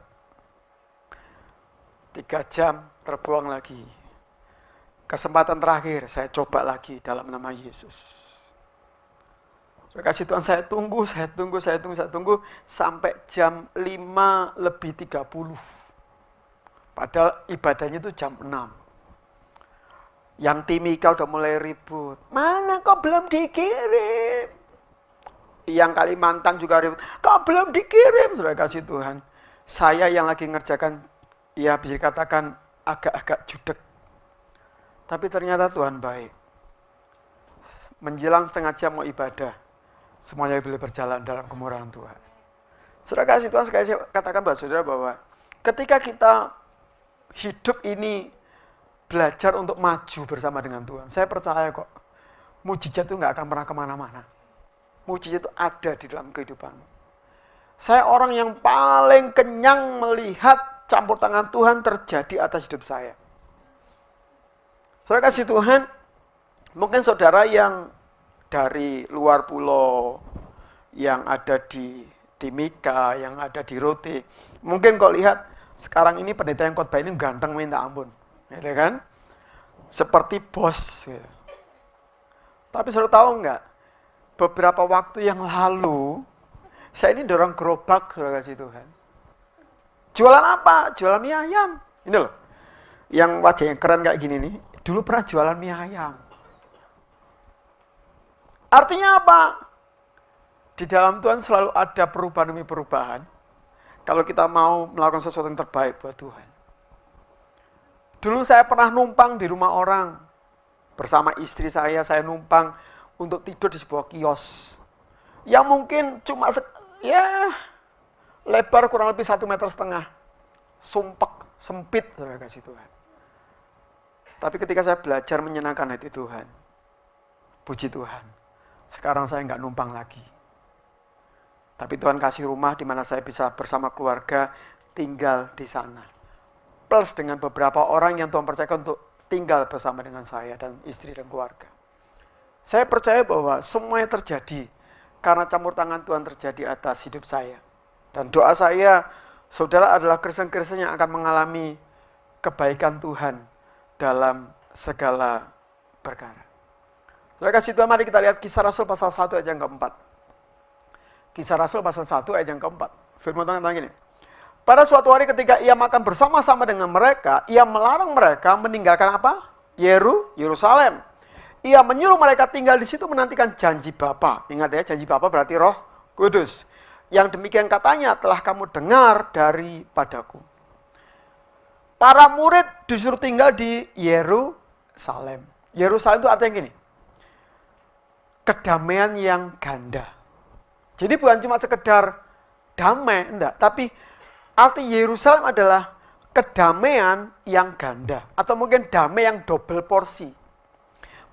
3 jam terbuang lagi. Kesempatan terakhir saya coba lagi dalam nama Yesus. Saya kasih Tuhan, saya tunggu sampai jam 5:30. Padahal ibadahnya itu jam 6. Yang Timika udah mulai ribut. Mana kok belum dikirim? Yang Kalimantan juga ribut. Kok belum dikirim? Saudara kasih Tuhan. Saya yang lagi ngerjakan, ya bisa dikatakan agak-agak judek. Tapi ternyata Tuhan baik. Menjelang setengah jam mau ibadah, semuanya boleh berjalan dalam kemurahan Tuhan. Saudara kasih Tuhan, sekali saya katakan buat saudara bahwa ketika kita hidup ini belajar untuk maju bersama dengan Tuhan, saya percaya kok, mujizat itu nggak akan pernah kemana-mana. Mujizat itu ada di dalam kehidupanmu. Saya orang yang paling kenyang melihat campur tangan Tuhan terjadi atas hidup saya. Saudara kasih Tuhan, mungkin saudara yang dari luar pulau, yang ada di Timika, yang ada di Rote, mungkin kok lihat sekarang ini pendeta yang khotbah ini ganteng minta ampun, ya kan? Seperti bos. Gitu. Tapi saudara tahu nggak? Beberapa waktu yang lalu, saya ini dorong gerobak, saudara kasih Tuhan. Jualan apa? Jualan mie ayam. Ini loh, yang wajahnya keren kayak gini nih, dulu pernah jualan mie ayam. Artinya apa? Di dalam Tuhan selalu ada perubahan demi perubahan. Kalau kita mau melakukan sesuatu yang terbaik buat Tuhan. Dulu saya pernah numpang di rumah orang. Bersama istri saya numpang untuk tidur di sebuah kios. Yang mungkin cuma lebar kurang lebih 1,5 meter. Sumpek, sempit, saudara kasih Tuhan. Tapi ketika saya belajar menyenangkan hati Tuhan, puji Tuhan, sekarang saya nggak numpang lagi. Tapi Tuhan kasih rumah di mana saya bisa bersama keluarga tinggal di sana. Plus dengan beberapa orang yang Tuhan percayakan untuk tinggal bersama dengan saya dan istri dan keluarga. Saya percaya bahwa semuanya terjadi karena campur tangan Tuhan terjadi atas hidup saya. Dan doa saya, saudara adalah Kristen-Kristen yang akan mengalami kebaikan Tuhan dalam segala perkara. Saudara kasih Tuhan, mari kita lihat Kisah Rasul pasal 1 ayat yang keempat. Kisah Rasul pasal 1 ayat yang keempat. Firman Tuhan tentang ini. Pada suatu hari ketika ia makan bersama-sama dengan mereka, ia melarang mereka meninggalkan apa? Yerusalem. Ia menyuruh mereka tinggal di situ menantikan janji Bapa. Ingat ya, janji Bapa berarti Roh Kudus. Yang demikian katanya telah kamu dengar daripadaku. Para murid disuruh tinggal di Yerusalem. Yerusalem itu artinya gini, kedamaian yang ganda. Jadi bukan cuma sekedar damai, enggak. Tapi arti Yerusalem adalah kedamaian yang ganda. Atau mungkin damai yang double porsi.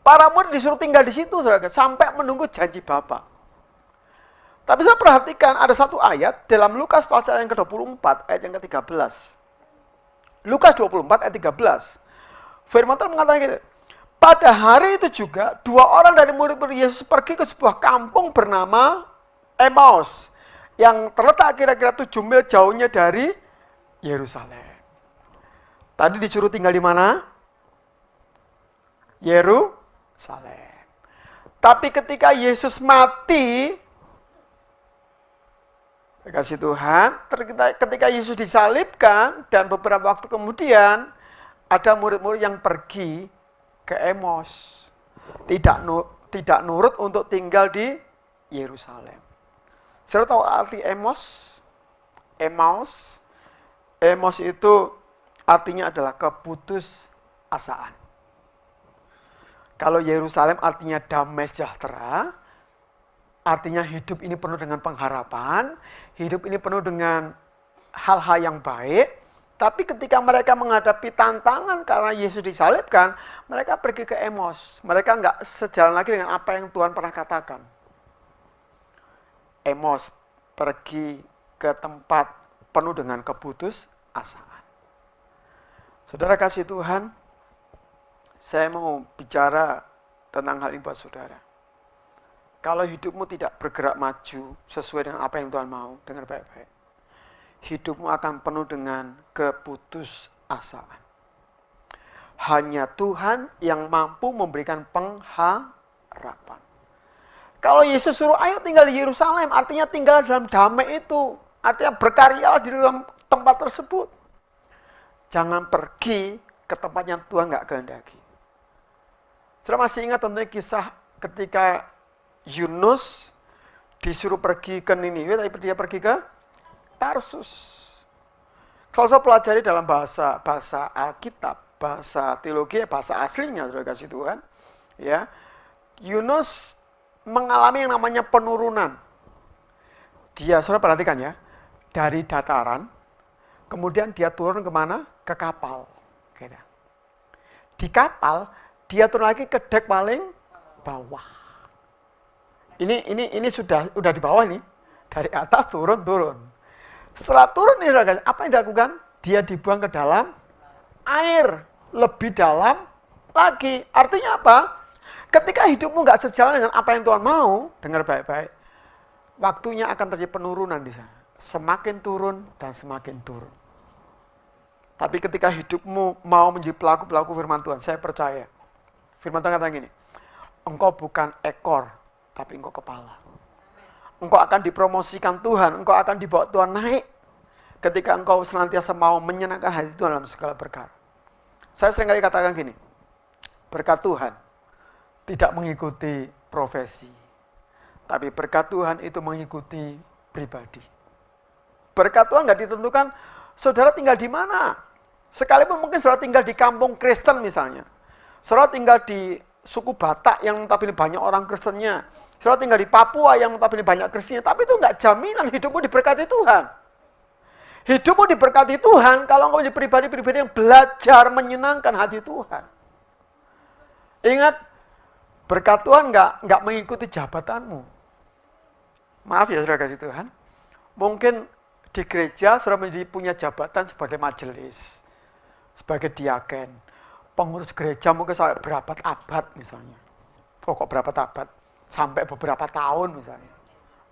Para murid disuruh tinggal di situ, saudara, sampai menunggu janji Bapa. Tapi saya perhatikan ada satu ayat dalam Lukas pasal yang ke-24, ayat yang ke-13. Lukas 24 ayat 13. Firman Tuhan mengatakan gitu. Pada hari itu juga, 2 orang dari murid-murid Yesus pergi ke sebuah kampung bernama Emmaus. Yang terletak kira-kira 7 mil jauhnya dari Yerusalem. Tadi disuruh tinggal di mana? Yerusalem. Tapi ketika Yesus mati, kasih Tuhan, ketika Yesus disalibkan dan beberapa waktu kemudian ada murid-murid yang pergi ke Emmaus. Tidak nurut untuk tinggal di Yerusalem. Saudara tahu arti Emmaus? Emmaus itu artinya adalah keputusasaan. Kalau Yerusalem artinya damai sejahtera, artinya hidup ini penuh dengan pengharapan, hidup ini penuh dengan hal-hal yang baik. Tapi ketika mereka menghadapi tantangan karena Yesus disalibkan, mereka pergi ke Emmaus. Mereka nggak sejalan lagi dengan apa yang Tuhan pernah katakan. Emmaus pergi ke tempat penuh dengan keputusasaan. Saudara kasih Tuhan, saya mau bicara tentang hal ini buat saudara. Kalau hidupmu tidak bergerak maju sesuai dengan apa yang Tuhan mau, dengar baik-baik. Hidupmu akan penuh dengan keputusasaan. Hanya Tuhan yang mampu memberikan pengharapan. Kalau Yesus suruh ayo tinggal di Yerusalem, artinya tinggal dalam damai itu. Artinya berkaryalah di dalam tempat tersebut. Jangan pergi ke tempat yang Tuhan nggak kehendaki. Saudara masih ingat tentunya kisah ketika Yunus disuruh pergi ke Niniwe, tapi dia pergi ke Tarsus. Kalau saya pelajari dalam bahasa Alkitab, bahasa teologi, bahasa aslinya, saudara kasih Tuhan, ya, Yunus mengalami yang namanya penurunan. Dia, saudara perhatikan ya, dari dataran, kemudian dia turun kemana? Ke kapal. Di kapal, dia turun lagi ke dek paling bawah. Ini sudah di bawah nih, dari atas turun. Setelah turun nih, apa yang dilakukan? Dia dibuang ke dalam air, lebih dalam lagi. Artinya apa? Ketika hidupmu nggak sejalan dengan apa yang Tuhan mau, dengar baik-baik, waktunya akan terjadi penurunan di sana. Semakin turun dan semakin turun. Tapi ketika hidupmu mau menjadi pelaku-pelaku firman Tuhan, saya percaya. Firman Tuhan kata gini, engkau bukan ekor, tapi engkau kepala. Engkau akan dipromosikan Tuhan, engkau akan dibawa Tuhan naik. Ketika engkau senantiasa mau menyenangkan hati Tuhan dalam segala perkara. Saya seringkali katakan gini, berkat Tuhan tidak mengikuti profesi. Tapi berkat Tuhan itu mengikuti pribadi. Berkat Tuhan nggak ditentukan saudara tinggal di mana. Sekalipun mungkin saudara tinggal di kampung Kristen misalnya. Saudara tinggal di suku Batak yang notabene banyak orang Kristennya. Saudara tinggal di Papua yang notabene banyak Kristennya. Tapi itu nggak jaminan hidupmu diberkati Tuhan. Hidupmu diberkati Tuhan kalau engkau menjadi pribadi-pribadi yang belajar menyenangkan hati Tuhan. Ingat, berkat Tuhan nggak mengikuti jabatanmu. Maaf ya saudara kasih Tuhan. Mungkin di gereja saudara punya jabatan sebagai majelis, sebagai diaken, pengurus gereja mungkin sampai berapa abad misalnya. Kok berapa abad? Sampai beberapa tahun misalnya.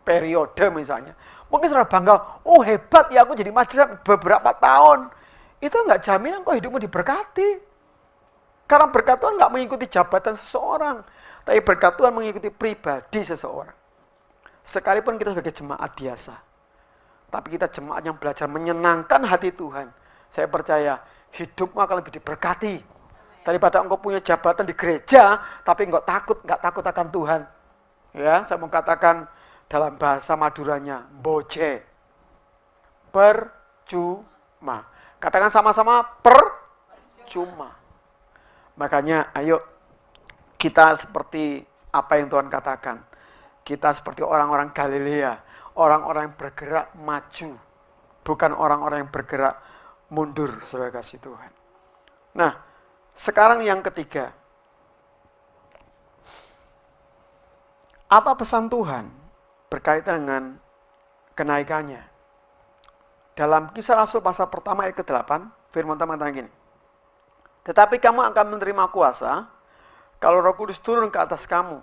Periode misalnya. Mungkin saudara bangga, oh hebat ya aku jadi majelis beberapa tahun. Itu nggak jaminan kok hidupmu diberkati. Karena berkat Tuhan nggak mengikuti jabatan seseorang. Tapi berkat Tuhan mengikuti pribadi seseorang. Sekalipun kita sebagai jemaat biasa. tapi kita jemaat yang belajar menyenangkan hati Tuhan. Saya percaya hidupmu akan lebih diberkati daripada engkau punya jabatan di gereja, tapi nggak takut akan Tuhan. Ya, saya mau katakan dalam bahasa Maduranya, boce, percuma. Katakan sama-sama, percuma. Makanya, ayo kita seperti apa yang Tuhan katakan. Kita seperti orang-orang Galilea, orang-orang yang bergerak maju, bukan orang-orang yang bergerak mundur, saudara kasih Tuhan. Nah, sekarang yang ketiga. Apa pesan Tuhan berkaitan dengan kenaikannya? Dalam Kisah Rasul pasal pertama ayat ke-8, firman Tuhan mengatakan gini. Tetapi kamu akan menerima kuasa kalau Roh Kudus turun ke atas kamu,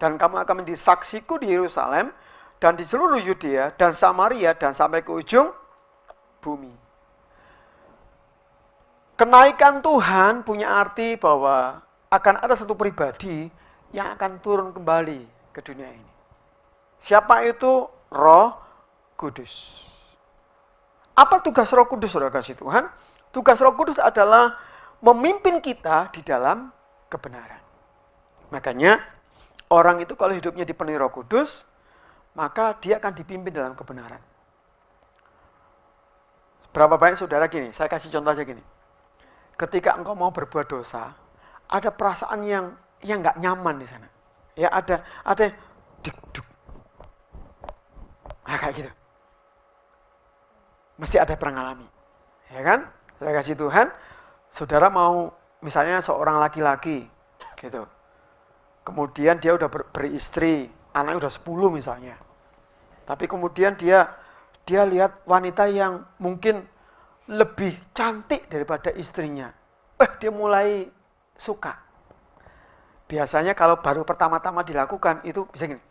dan kamu akan menjadi saksiku di Yerusalem dan di seluruh Yudea dan Samaria dan sampai ke ujung bumi. Kenaikan Tuhan punya arti bahwa akan ada satu pribadi yang akan turun kembali ke dunia ini. Siapa itu? Roh Kudus. Apa tugas Roh Kudus, saudara kasih Tuhan? Tugas Roh Kudus adalah memimpin kita di dalam kebenaran. Makanya orang itu kalau hidupnya dipenuhi Roh Kudus, maka dia akan dipimpin dalam kebenaran. Berapa banyak saudara gini, saya kasih contoh aja gini. Ketika engkau mau berbuat dosa, ada perasaan yang nggak nyaman di sana. Ya ada duk. Nah, kayak gitu. Mesti ada pernah ngalami. Ya kan? Saya kasih Tuhan, saudara mau misalnya seorang laki-laki gitu. Kemudian dia udah beristri, anaknya udah 10 misalnya. Tapi kemudian dia lihat wanita yang mungkin lebih cantik daripada istrinya. Dia mulai suka. Biasanya kalau baru pertama-tama dilakukan itu bisa gini.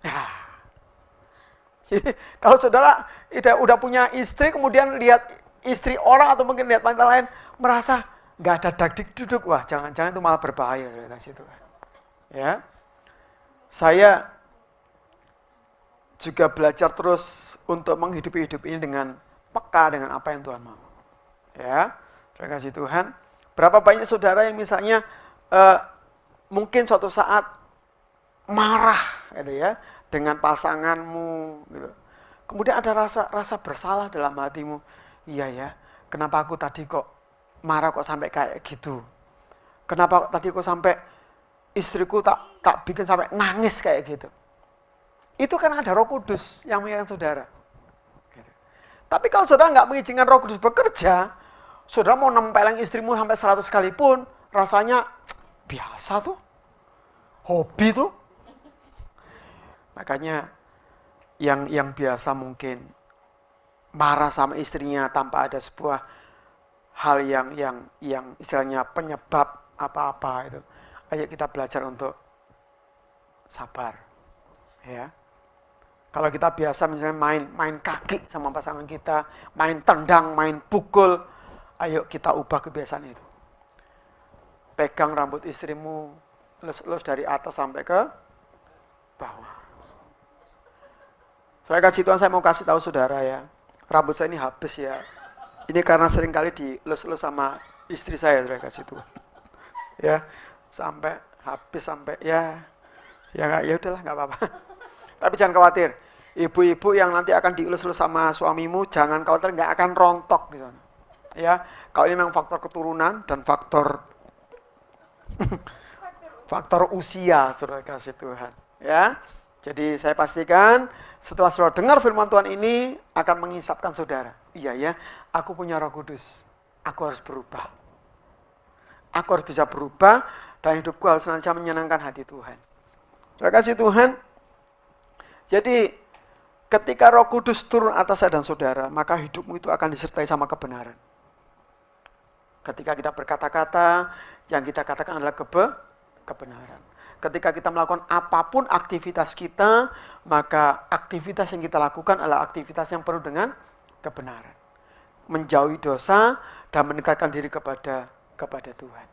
Nah. Kalau saudara udah punya istri, kemudian lihat istri orang atau mungkin lihat wanita lain, merasa nggak ada dak-dik duduk, wah jangan-jangan itu malah berbahaya. Ya, saya juga belajar terus untuk menghidupi hidup ini dengan peka dengan apa yang Tuhan mau. Ya, terima kasih Tuhan. Berapa banyak saudara yang misalnya mungkin suatu saat marah, gitu ya, dengan pasanganmu, gitu. Kemudian ada rasa bersalah dalam hatimu. Iya ya, kenapa aku tadi kok marah kok sampai kayak gitu? Kenapa tadi kok sampai istriku tak bikin sampai nangis kayak gitu? Itu kan ada Roh Kudus yang mengingatkan saudara. Gitu. Tapi kalau saudara nggak mengizinkan Roh Kudus bekerja, saudara mau nempelin istrimu sampai 100 kali pun, rasanya biasa tuh, hobi tuh. Makanya yang biasa mungkin marah sama istrinya tanpa ada sebuah hal yang istilahnya penyebab apa-apa itu. Ayo kita belajar untuk sabar. Ya. Kalau kita biasa misalnya main kaki sama pasangan kita, main tendang, main pukul, ayo kita ubah kebiasaan itu. Pegang rambut istrimu, lus-lus dari atas sampai ke bawah. Saya kasih Tuhan, saya mau kasih tahu saudara ya, rambut saya ini habis ya. Ini karena sering kali dilus-lus sama istri saya, saya kasih Tuhan. Ya, sampai habis sampai ya udahlah nggak apa-apa. Tapi jangan khawatir, ibu-ibu yang nanti akan dielus-elus sama suamimu, jangan khawatir, nggak akan rontok di sana. Ya, kalau ini memang faktor keturunan dan faktor usia, saudara kasih Tuhan. Ya, jadi saya pastikan setelah saudara dengar firman Tuhan ini akan mengisapkan saudara. Iya ya, aku punya Roh Kudus, aku harus berubah. Aku harus bisa berubah dan hidupku harus senantiasa menyenangkan hati Tuhan. Terima kasih Tuhan. Jadi ketika Roh Kudus turun atas saya dan saudara, maka hidupmu itu akan disertai sama kebenaran. Ketika kita berkata-kata, yang kita katakan adalah kebenaran. Ketika kita melakukan apapun aktivitas kita, maka aktivitas yang kita lakukan adalah aktivitas yang penuh dengan kebenaran. Menjauhi dosa dan mendekatkan diri kepada Tuhan.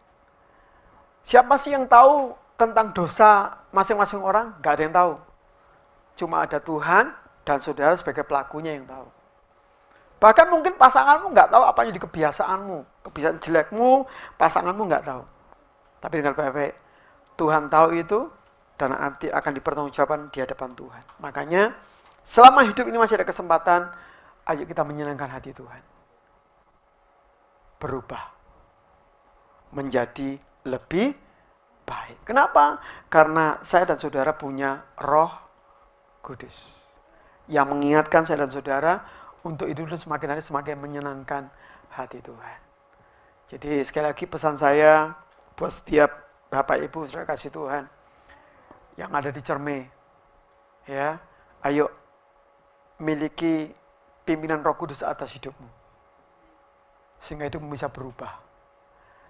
Siapa sih yang tahu tentang dosa masing-masing orang? Gak ada yang tahu. cuma ada Tuhan dan saudara sebagai pelakunya yang tahu. Bahkan mungkin pasanganmu nggak tahu apa yang di kebiasaanmu, kebiasaan jelekmu, pasanganmu nggak tahu. Tapi dengan baik-baik, Tuhan tahu itu dan nanti akan dipertanggungjawabkan di hadapan Tuhan. Makanya selama hidup ini masih ada kesempatan, ayo kita menyenangkan hati Tuhan. Berubah menjadi lebih baik. Kenapa? Karena saya dan saudara punya Roh Kudus yang mengingatkan saya dan saudara untuk hidup semakin hari semakin menyenangkan hati Tuhan. Jadi sekali lagi pesan saya buat setiap Bapak Ibu saudara kasih Tuhan yang ada di Cerme, ya, ayo miliki pimpinan Roh Kudus atas hidupmu, sehingga hidupmu bisa berubah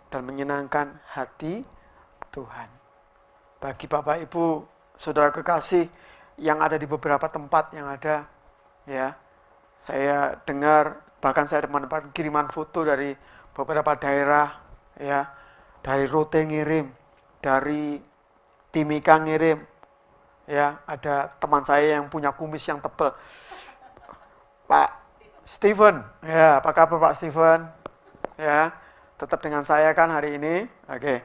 dan menyenangkan hati Tuhan. Bagi Bapak Ibu saudara kekasih yang ada di beberapa tempat yang ada, ya, saya dengar bahkan saya mendapatkan kiriman foto dari beberapa daerah, ya, dari Rote ngirim, dari Timika ngirim, ya, ada teman saya yang punya kumis yang tebal, Pak Steven, ya, apa kabar Pak Steven, ya, tetap dengan saya kan hari ini, oke.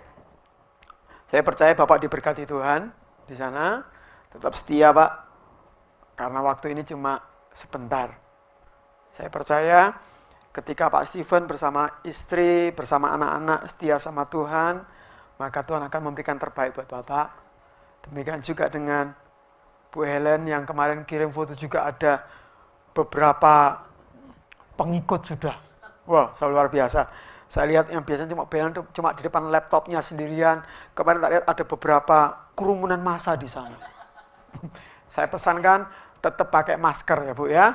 Saya percaya Bapak diberkati Tuhan di sana, tetap setia Pak, karena waktu ini cuma sebentar. Saya percaya ketika Pak Steven bersama istri, bersama anak-anak setia sama Tuhan, maka Tuhan akan memberikan terbaik buat Bapak. Demikian juga dengan Bu Helen yang kemarin kirim foto juga ada beberapa pengikut sudah. Wah, luar biasa. Saya lihat yang biasanya cuma Helen cuma di depan laptopnya sendirian. Kemarin tak lihat ada beberapa kerumunan massa di sana. Saya pesankan tetap pakai masker ya Bu ya.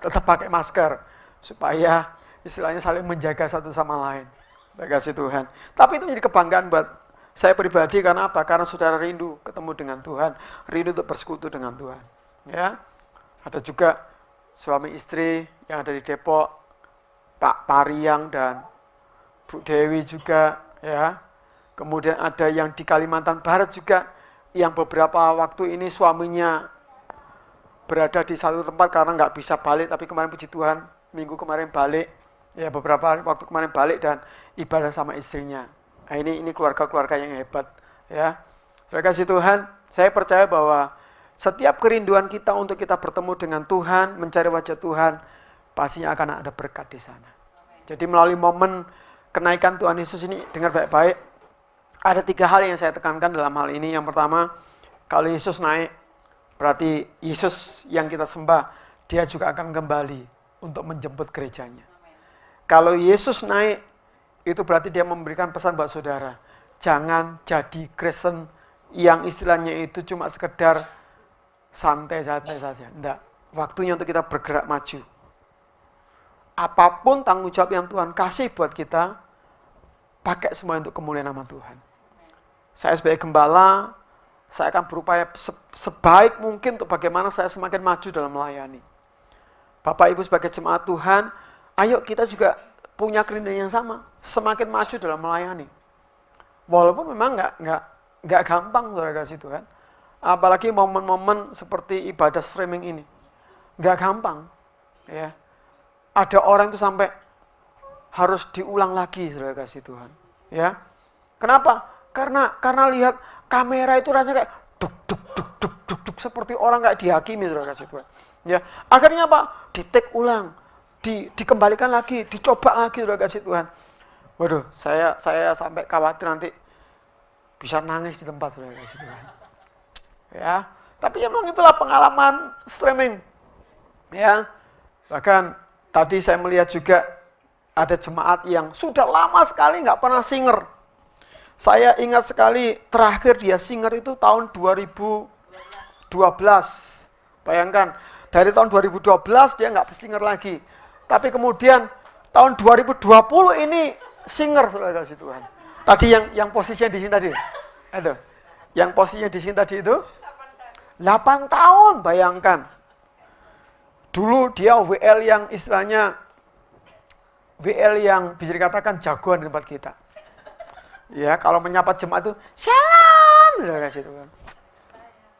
Tetap pakai masker supaya istilahnya saling menjaga satu sama lain. Terima kasih Tuhan. Tapi itu menjadi kebanggaan buat saya pribadi karena apa? Karena saudara rindu ketemu dengan Tuhan, rindu untuk bersekutu dengan Tuhan. Ya, ada juga suami istri yang ada di Depok, Pak Pariang dan Bu Dewi juga, ya. Kemudian ada yang di Kalimantan Barat juga, yang beberapa waktu ini suaminya berada di satu tempat karena nggak bisa balik, tapi kemarin puji Tuhan minggu kemarin balik, ya beberapa waktu kemarin balik dan ibadah sama istrinya. Nah, ini keluarga-keluarga yang hebat, ya. Terima kasih Tuhan. Saya percaya bahwa setiap kerinduan kita untuk kita bertemu dengan Tuhan, mencari wajah Tuhan, pastinya akan ada berkat di sana. Jadi melalui momen kenaikan Tuhan Yesus ini dengar baik-baik, ada 3 hal yang saya tekankan dalam hal ini. Yang pertama, kalau Yesus naik, berarti Yesus yang kita sembah, dia juga akan kembali untuk menjemput gerejanya. Kalau Yesus naik, itu berarti dia memberikan pesan buat saudara. Jangan jadi Kristen yang istilahnya itu cuma sekedar santai-santai saja. Enggak, waktunya untuk kita bergerak maju. Apapun tanggung jawab yang Tuhan kasih buat kita, pakai semua untuk kemuliaan nama Tuhan. Saya sebagai gembala, saya akan berupaya sebaik mungkin untuk bagaimana saya semakin maju dalam melayani. Bapak Ibu sebagai jemaat Tuhan, ayo kita juga punya kerinduan yang sama, semakin maju dalam melayani. Walaupun memang nggak gampang, saudara kasih Tuhan. Apalagi momen-momen seperti ibadah streaming ini, nggak gampang. Ya, ada orang itu sampai harus diulang lagi, saudara kasih Tuhan. Ya, kenapa? Karena lihat kamera itu rasanya kayak duk duk duk duk duk duk seperti orang nggak dihakimi, saudara kasih Tuhan. Ya, akhirnya apa? Di-take ulang, dikembalikan lagi, dicoba lagi, saudara kasih Tuhan. Waduh, saya sampai khawatir nanti bisa nangis di tempat, saudara kasih Tuhan. Ya, tapi memang itulah pengalaman streaming. Ya, bahkan tadi saya melihat juga ada jemaat yang sudah lama sekali nggak pernah singer. Saya ingat sekali terakhir dia singer itu tahun 2012. Bayangkan, dari tahun 2012 dia nggak singer lagi. Tapi kemudian tahun 2020 ini singer, saudara kasih Tuhan. Tadi yang posisinya di sini tadi. Aduh, yang posisinya di sini tadi itu 8 tahun, bayangkan. Dulu dia WL yang istilahnya WL yang bisa dikatakan jagoan di tempat kita. Ya, kalau menyapa jemaat itu, "Shalom," udah kasih Tuhan.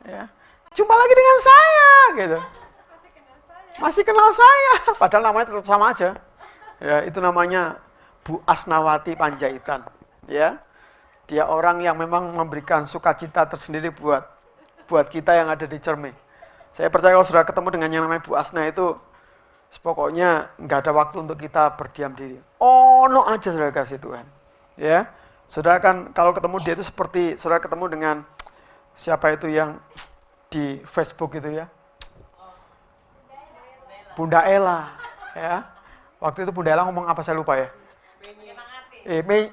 Ya, Jumpa lagi dengan saya gitu. Masih kenal saya, padahal namanya tetap sama aja. Ya, itu namanya Bu Asnawati Panjaitan. Ya, dia orang yang memang memberikan sukacita tersendiri buat kita yang ada di Cermai. Saya percaya kalau sudah ketemu dengan yang namanya Bu Asna itu, pokoknya nggak ada waktu untuk kita berdiam diri. No aja saudara kasih Tuhan. Ya, saudara kan kalau ketemu dia itu seperti saudara ketemu dengan siapa itu yang di Facebook gitu ya. Bunda Ella, ya. Waktu itu Bunda Ella ngomong apa saya lupa ya.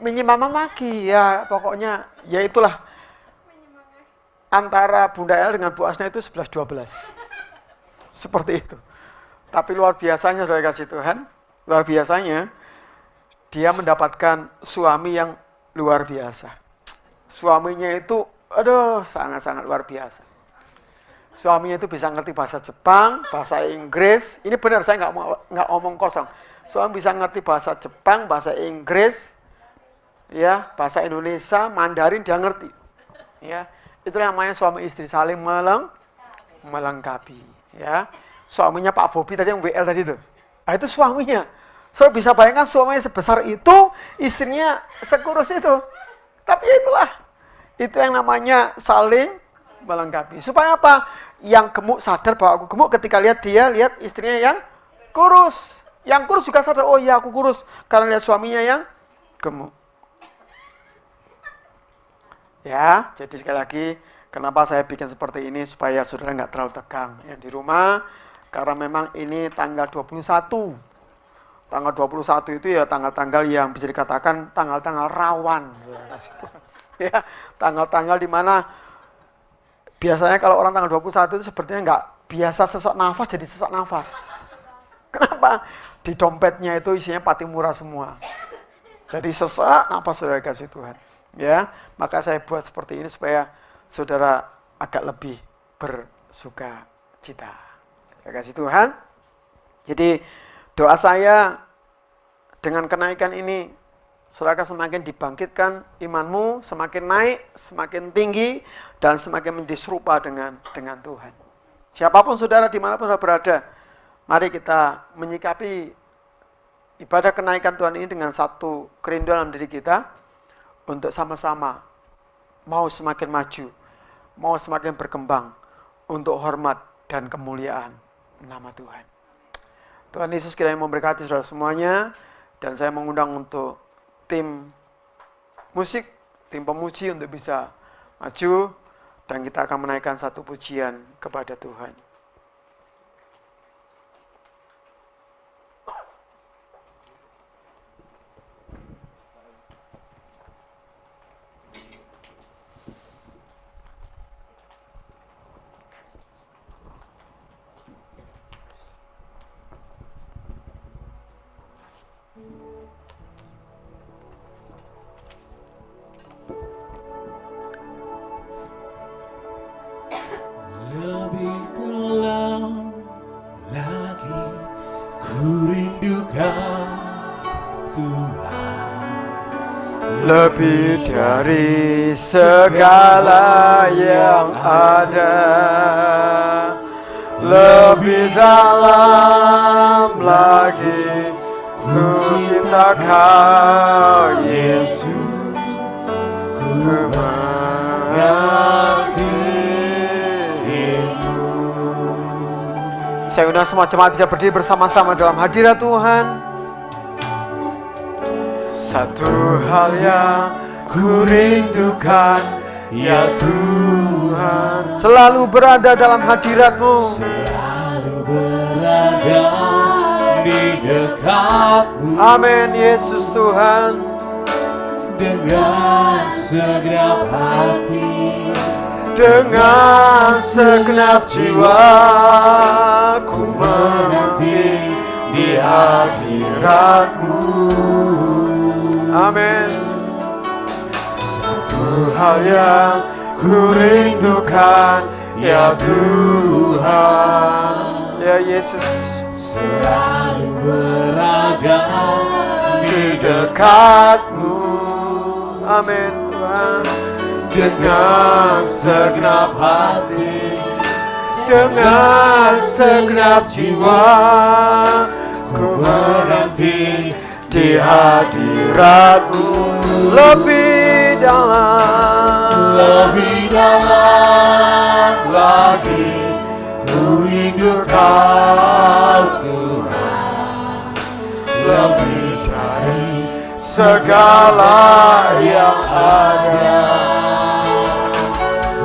Menyemangati ya, pokoknya ya itulah. Antara Bunda Ella dengan Bu Asna itu 11-12. Seperti itu. Tapi luar biasanya saudara kasih Tuhan, luar biasanya dia mendapatkan suami yang luar biasa. Suaminya itu sangat-sangat luar biasa. Suaminya itu bisa ngerti bahasa Jepang, bahasa Inggris. Ini benar, saya nggak omong kosong. Suami bisa ngerti bahasa Jepang, bahasa Inggris, ya, bahasa Indonesia, Mandarin dia ngerti. Ya, itu namanya suami istri saling melengkapi. Ya, suaminya Pak Bobi tadi yang WL tadi itu. Nah, itu suaminya. So bisa bayangkan suaminya sebesar itu, istrinya sekurus itu. Tapi itulah, itu yang namanya saling melengkapi. Supaya apa? Yang gemuk sadar bahwa aku gemuk ketika lihat istrinya yang kurus. Yang kurus juga sadar, oh iya aku kurus. Karena lihat suaminya yang gemuk. Ya, jadi sekali lagi, kenapa saya bikin seperti ini? Supaya saudara nggak terlalu tegang yang di rumah. Karena memang ini tanggal 21. Tanggal 21 itu ya tanggal-tanggal yang bisa dikatakan tanggal-tanggal rawan. Ya, tanggal-tanggal di mana biasanya kalau orang tanggal 21 itu sepertinya nggak biasa sesak nafas jadi sesak nafas. Kenapa? Di dompetnya itu isinya Patimura semua. Jadi sesak nafas saudara kasih Tuhan. Ya, maka saya buat seperti ini supaya saudara agak lebih bersuka cita. Saudara kasih Tuhan. Jadi doa saya dengan kenaikan ini, saudara semakin dibangkitkan imanmu, semakin naik, semakin tinggi, dan semakin menjadi serupa dengan Tuhan. Siapapun saudara, dimanapun saudara berada, mari kita menyikapi ibadah kenaikan Tuhan ini dengan satu kerinduan dalam diri kita, untuk sama-sama mau semakin maju, mau semakin berkembang, untuk hormat dan kemuliaan nama Tuhan. Tuhan Yesus kiranya memberkati saudara semuanya, dan saya mengundang untuk tim musik, tim pemuji untuk bisa maju, dan kita akan menaikkan satu pujian kepada Tuhan. Lebih dalam lagi ku rindukan Tuhan, Lebih dari segala yang ada, lebih dalam lagi ku cinta Kau Yesus, ku mengasihimu. Saya undang semua jemaat bisa berdiri bersama-sama dalam hadirat Tuhan. Satu hal yang ku rindukan, ya Tuhan, selalu berada dalam hadirat-Mu, selalu berada di dekat-Mu. Amin, Yesus Tuhan. Dengan segenap hati, dengan segenap jiwa, ku menanti di hadirat-Mu. Amin. Satu hal yang ku rindukan, ya Tuhan, ya Yesus, selalu berada di dekat-Mu. Amin Tuhan. Dengan segenap hati, dengan segenap jiwa ku menanti di hadirat-Mu lebih dalam lagi ku rindu Kau Tuhan, lebih dari segala yang ada,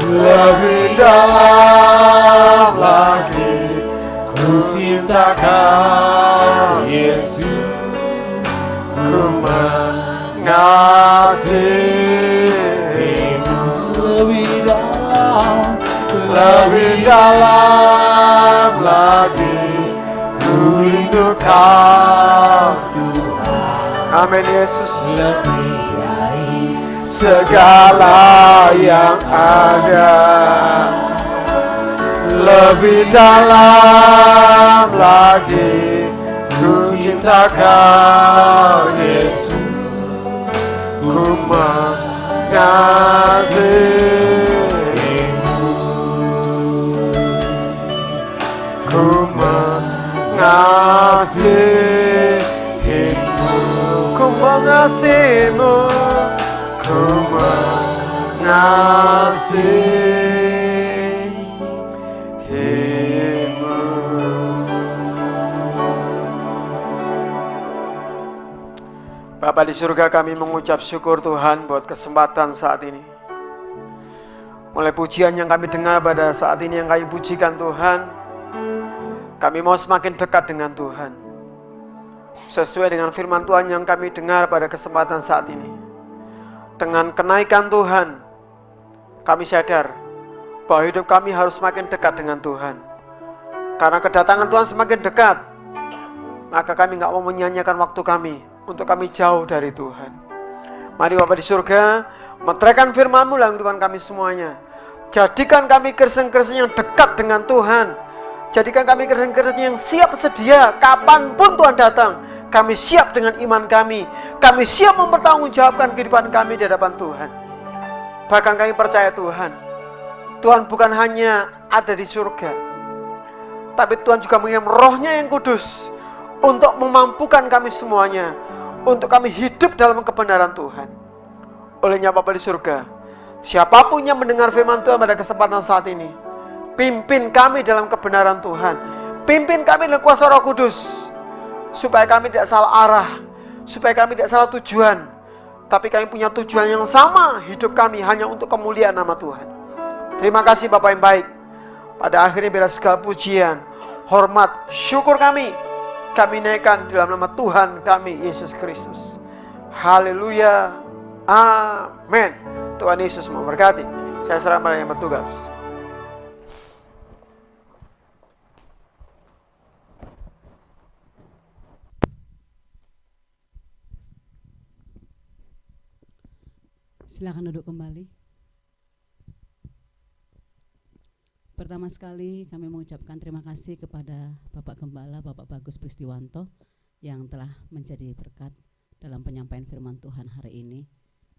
lebih dalam lagi ku cinta Kau Yesus, ku mengasihi-Mu lebih dalam lagi ku rindu Kau Tuhan. Amin Yesus. Lebih dari segala yang ada, lebih dalam lagi ku cinta Kau Yesus, ku mengasihi-Mu, ku mengasihi-Mu, ku mengasihi-Mu, ku mengasihi-Mu. Bapa di surga, kami mengucap syukur Tuhan buat kesempatan saat ini. Mulai pujian yang kami dengar pada saat ini yang kami pujikan Tuhan, kami mau semakin dekat dengan Tuhan. Sesuai dengan firman Tuhan yang kami dengar pada kesempatan saat ini. Dengan kenaikan Tuhan, kami sadar bahwa hidup kami harus semakin dekat dengan Tuhan. Karena kedatangan Tuhan semakin dekat, maka kami gak mau menyanyiakan waktu kami untuk kami jauh dari Tuhan. Mari Bapa di surga, meteraikan firman-Mu dalam kehidupan kami semuanya. Jadikan kami Kristen-Kristen yang dekat dengan Tuhan. Jadikan kami Kristen-Kristen yang siap sedia kapanpun Tuhan datang. Kami siap dengan iman kami. Kami siap mempertanggungjawabkan kehidupan kami di hadapan Tuhan. Bahkan kami percaya Tuhan, Tuhan bukan hanya ada di surga, tapi Tuhan juga mengirim Roh-Nya yang kudus untuk memampukan kami semuanya, untuk kami hidup dalam kebenaran Tuhan. Olehnya Bapa di surga, siapapun yang mendengar firman Tuhan pada kesempatan saat ini, pimpin kami dalam kebenaran Tuhan. Pimpin kami dalam kuasa Roh Kudus, supaya kami tidak salah arah, supaya kami tidak salah tujuan, tapi kami punya tujuan yang sama. Hidup kami hanya untuk kemuliaan nama Tuhan. Terima kasih Bapa yang baik. Pada akhirnya biar segala pujian, hormat, syukur kami naikkan dalam nama Tuhan kami Yesus Kristus. Haleluya. Amin. Tuhan Yesus memberkati. Saya serahkan pada yang bertugas. Silakan duduk kembali. Pertama sekali kami mengucapkan terima kasih kepada Bapak Gembala, Bapak Bagus Pristiwanto yang telah menjadi berkat dalam penyampaian firman Tuhan hari ini.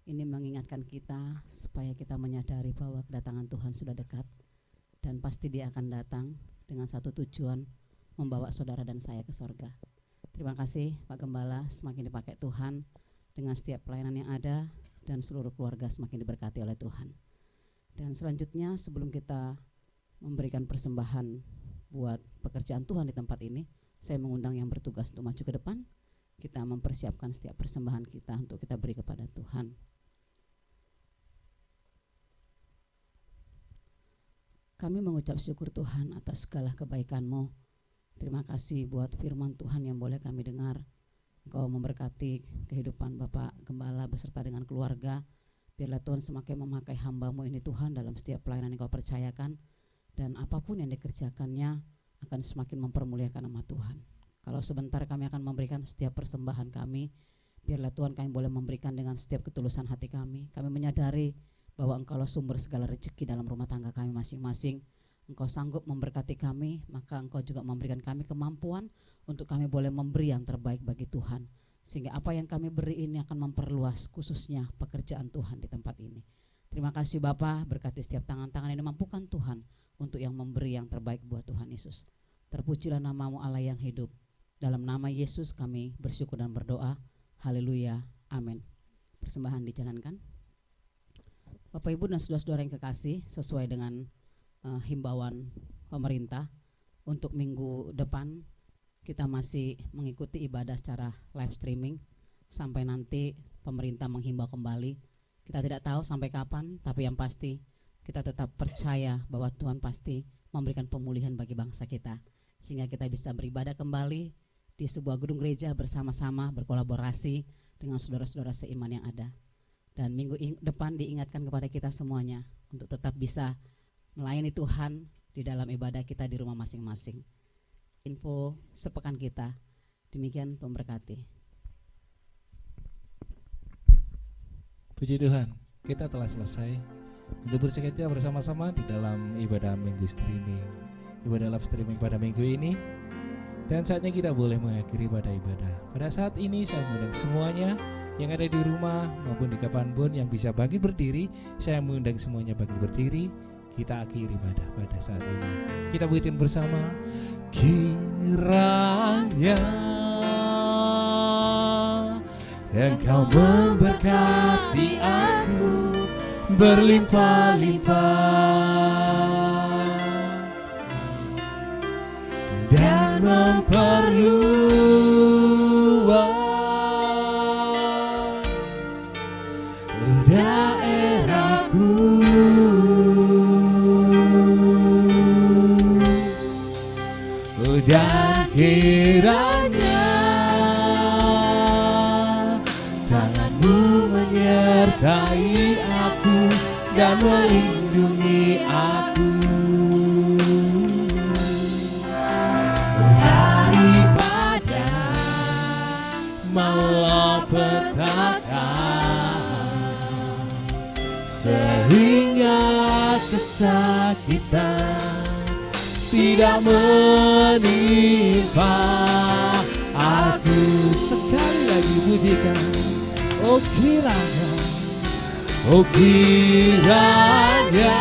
Ini mengingatkan kita supaya kita menyadari bahwa kedatangan Tuhan sudah dekat dan pasti Dia akan datang dengan satu tujuan, membawa saudara dan saya ke sorga. Terima kasih Pak Gembala, semakin dipakai Tuhan dengan setiap pelayanan yang ada dan seluruh keluarga semakin diberkati oleh Tuhan. Dan selanjutnya sebelum kita memberikan persembahan buat pekerjaan Tuhan di tempat ini, saya mengundang yang bertugas untuk maju ke depan. Kita mempersiapkan setiap persembahan kita untuk kita beri kepada Tuhan. Kami mengucap syukur Tuhan atas segala kebaikan-Mu. Terima kasih buat firman Tuhan yang boleh kami dengar. Engkau memberkati kehidupan Bapak Gembala beserta dengan keluarga. Biarlah Tuhan semakin memakai hamba-Mu ini Tuhan dalam setiap pelayanan yang Kau percayakan. Dan apapun yang dikerjakannya akan semakin mempermuliakan nama Tuhan. Kalau sebentar kami akan memberikan setiap persembahan kami, biarlah Tuhan kami boleh memberikan dengan setiap ketulusan hati kami. Kami menyadari bahwa Engkaulah sumber segala rezeki dalam rumah tangga kami masing-masing. Engkau sanggup memberkati kami, maka Engkau juga memberikan kami kemampuan untuk kami boleh memberi yang terbaik bagi Tuhan. Sehingga apa yang kami beri ini akan memperluas khususnya pekerjaan Tuhan di tempat ini. Terima kasih Bapa, berkati setiap tangan-tangan yang dimampukan Tuhan untuk yang memberi yang terbaik buat Tuhan Yesus. Terpujilah nama-Mu Allah yang hidup. Dalam nama Yesus kami bersyukur dan berdoa. Haleluya. Amin. Persembahan dijalankan. Bapak Ibu dan saudara-saudara yang kekasih, sesuai dengan himbauan pemerintah, untuk minggu depan kita masih mengikuti ibadah secara live streaming sampai nanti pemerintah menghimbau kembali. Kita tidak tahu sampai kapan, tapi yang pasti kita tetap percaya bahwa Tuhan pasti memberikan pemulihan bagi bangsa kita, sehingga kita bisa beribadah kembali di sebuah gedung gereja bersama-sama, berkolaborasi dengan saudara-saudara seiman yang ada. Dan minggu depan diingatkan kepada kita semuanya untuk tetap bisa melayani Tuhan di dalam ibadah kita di rumah masing-masing. Info sepekan kita, demikian memberkati. Puji Tuhan, kita telah selesai untuk bersetia bersama-sama di dalam ibadah minggu streaming, ibadah live streaming pada minggu ini. Dan saatnya kita boleh mengakhiri pada ibadah. Pada saat ini saya mengundang semuanya yang ada di rumah maupun di kapanpun yang bisa bangkit berdiri, saya mengundang semuanya bangkit berdiri. Kita akhiri pada saat ini. Kita pujikan bersama. Kiranya Engkau memberkati aku berlimpah-limpah dan memperluas daerahku. Dan kiranya tangan-Mu menyertai aku dan melindungi aku daripada malapetaka, sehingga kesakitan tidak menimpa aku. Sekali lagi pujikan. Oh kiranya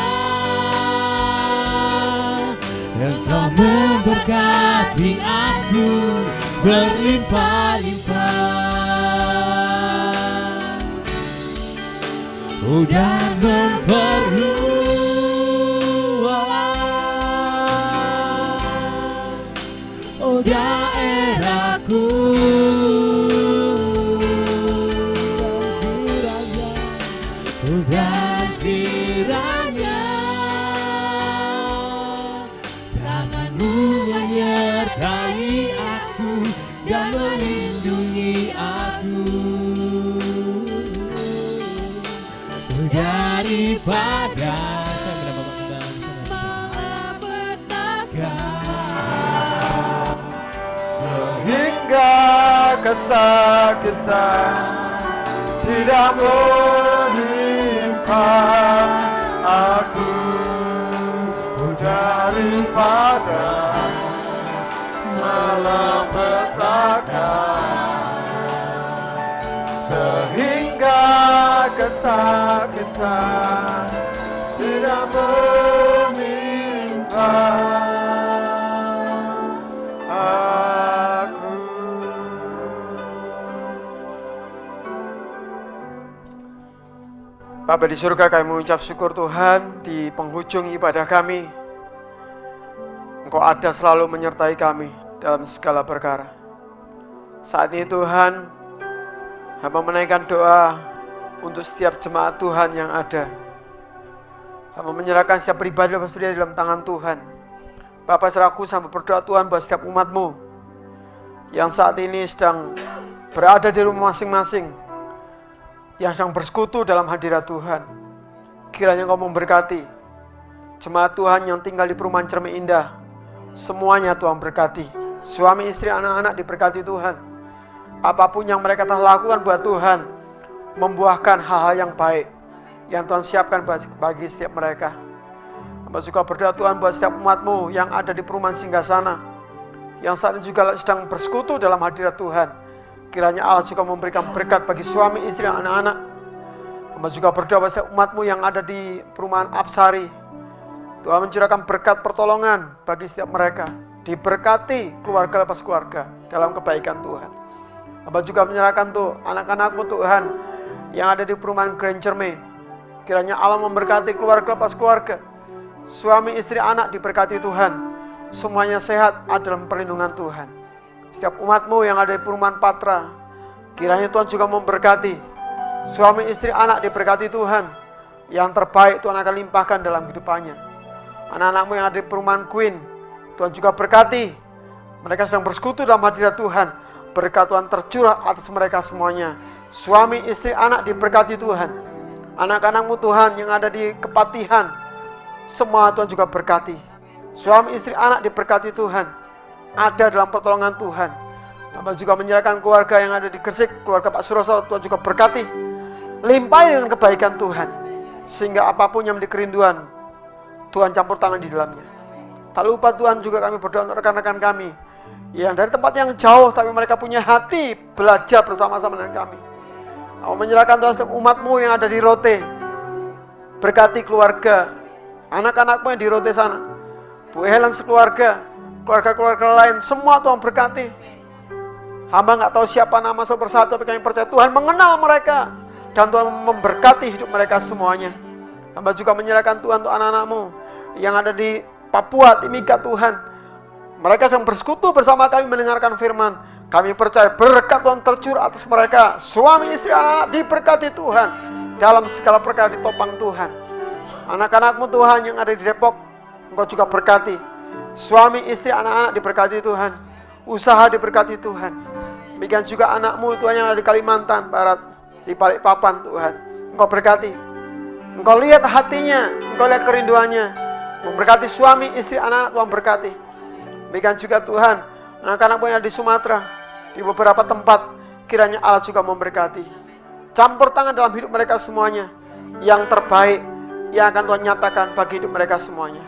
Engkau memberkati aku berlimpah-limpah dan daerahku. Dan kiranya tangan-Mu menyertai aku dan melindungi aku daripada kesakitan tidak menimpa aku daripada malapetaka, sehingga kesakitan tidak menimpa aku. Bapa di surga, kami mengucap syukur Tuhan di penghujung ibadah kami. Engkau ada selalu menyertai kami dalam segala perkara. Saat ini Tuhan, hamba menaikkan doa untuk setiap jemaat Tuhan yang ada. Hamba menyerahkan setiap pribadi dalam tangan Tuhan. Bapa, serahku sampai berdoa Tuhan buat setiap umat-Mu yang saat ini sedang berada di rumah masing-masing, yang sedang bersekutu dalam hadirat Tuhan. Kiranya Engkau memberkati jemaat Tuhan yang tinggal di perumahan Cermin Indah. Semuanya Tuhan berkati. Suami, istri, anak-anak diberkati Tuhan. Apapun yang mereka telah lakukan buat Tuhan, membuahkan hal-hal yang baik yang Tuhan siapkan bagi setiap mereka. Hamba juga berdoa Tuhan buat setiap umat-Mu yang ada di perumahan Singgasana, yang saat ini juga sedang bersekutu dalam hadirat Tuhan. Kiranya Allah juga memberikan berkat bagi suami, istri, dan anak-anak. Hamba juga berdoa buat setiap umat-Mu yang ada di perumahan Apsari, Tuhan mencurahkan berkat pertolongan bagi setiap mereka. Diberkati keluarga lepas keluarga dalam kebaikan Tuhan. Hamba juga menyerahkan tuh anak-anak-Mu Tuhan yang ada di perumahan Grand Cerme. Kiranya Allah memberkati keluarga lepas keluarga. Suami, istri, anak diberkati Tuhan. Semuanya sehat ada dalam perlindungan Tuhan. Setiap umat-Mu yang ada di perumahan Patra, kiranya Tuhan juga memberkati. Suami, istri, anak diberkati Tuhan. Yang terbaik Tuhan akan limpahkan dalam kehidupannya. Anak-anak-Mu yang ada di perumahan Queen, Tuhan juga berkati. Mereka sedang bersekutu dalam hadirat Tuhan. Berkat Tuhan tercurah atas mereka semuanya. Suami, istri, anak diberkati Tuhan. Anak-anak-Mu Tuhan yang ada di Kepatihan, semua Tuhan juga berkati. Suami, istri, anak diberkati Tuhan. Ada dalam pertolongan Tuhan. Hamba juga menyerahkan keluarga yang ada di Gresik, keluarga Pak Suroso, Tuhan juga berkati. Limpahi dengan kebaikan Tuhan. Sehingga apapun yang menjadi kerinduan, Tuhan campur tangan di dalamnya. Tak lupa Tuhan juga kami berdoa untuk rekan-rekan kami yang dari tempat yang jauh tapi mereka punya hati belajar bersama-sama dengan kami. Aku menyerahkan Tuhan setiap umat-Mu yang ada di Rote. Berkati keluarga, anak-anak-Mu yang di Rote sana. Bu Helen sekeluarga, keluarga-keluarga lain, semua Tuhan berkati. Hamba gak tahu siapa nama satu persatu, tapi kami percaya Tuhan mengenal mereka. Dan Tuhan memberkati hidup mereka semuanya. Hamba juga menyerahkan Tuhan untuk anak-anak-Mu yang ada di Papua, Timika Tuhan. Mereka sedang bersekutu bersama kami mendengarkan firman. Kami percaya berkat Tuhan tercurah atas mereka. Suami, istri, anak-anak diberkati Tuhan. Dalam segala perkara ditopang Tuhan. Anak-anak-Mu Tuhan yang ada di Depok, Engkau juga berkati. Suami, istri, anak-anak diberkati Tuhan. Usaha diberkati Tuhan. Demikian juga anak-Mu Tuhan yang ada di Kalimantan Barat, di Balikpapan Tuhan. Engkau berkati. Engkau lihat hatinya, Engkau lihat kerinduannya. Memberkati suami, istri, anak-anak Tuhan berkati. Demikian juga Tuhan, anak-anak yang ada di Sumatera, di beberapa tempat, kiranya Allah juga memberkati. Campur tangan dalam hidup mereka semuanya. Yang terbaik, yang akan Tuhan nyatakan bagi hidup mereka semuanya.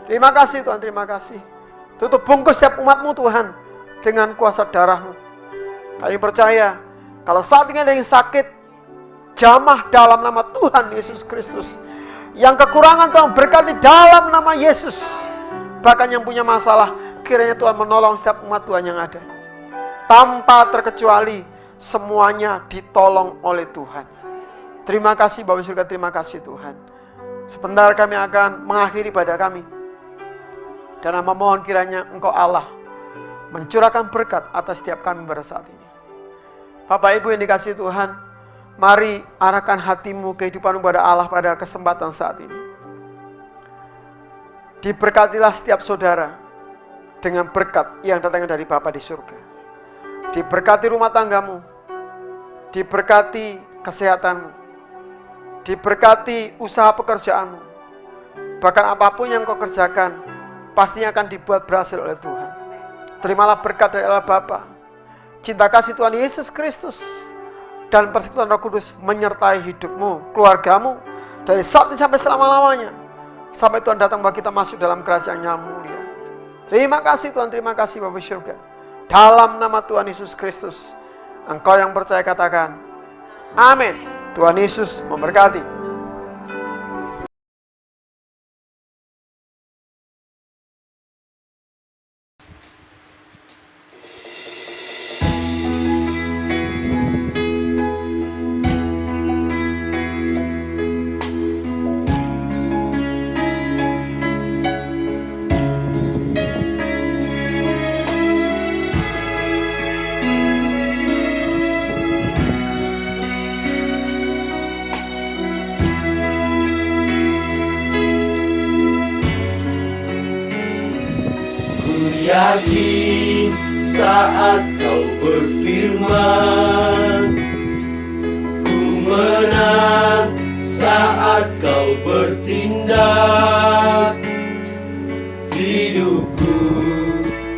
Terima kasih Tuhan, terima kasih. Tutup bungkus setiap umat-Mu Tuhan, dengan kuasa darah-Mu. Kami percaya, kalau saat ini ada yang sakit, jamah dalam nama Tuhan Yesus Kristus. Yang kekurangan Tuhan berkati dalam nama Yesus. Bahkan yang punya masalah, kiranya Tuhan menolong setiap umat Tuhan yang ada. Tanpa terkecuali, semuanya ditolong oleh Tuhan. Terima kasih Bapak Surga, terima kasih Tuhan. Sebentar kami akan mengakhiri ibadah kami. Dan memohon kiranya Engkau Allah mencurahkan berkat atas setiap kami pada saat ini. Bapak Ibu yang dikasihi Tuhan, mari arahkan hatimu, kehidupanmu pada Allah pada kesempatan saat ini. Diberkatilah setiap saudara dengan berkat yang datangnya dari Bapa di surga. Diberkati rumah tanggamu, diberkati kesehatanmu, diberkati usaha pekerjaanmu. Bahkan apapun yang kau kerjakan, pastinya akan dibuat berhasil oleh Tuhan. Terimalah berkat dari Allah Bapa, cinta kasih Tuhan Yesus Kristus, dan persekutuan Roh Kudus menyertai hidupmu, keluargamu, dari saat ini sampai selama-lamanya. Sampai Tuhan datang bagi kita masuk dalam kerajaan yang mulia. Terima kasih Tuhan, terima kasih Bapa Surga. Dalam nama Tuhan Yesus Kristus, engkau yang percaya katakan, amin. Tuhan Yesus memberkati. Yakin saat kau berfirman, ku menang saat kau bertindak. Hidupku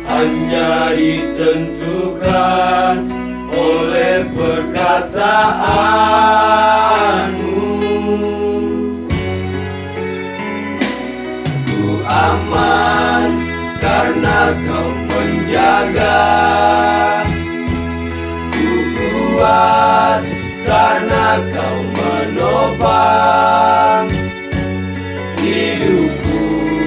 hanya ditentukan oleh perkataanmu. Ku aman karena kau menjaga, ku kuat karena kau menopang hidupku.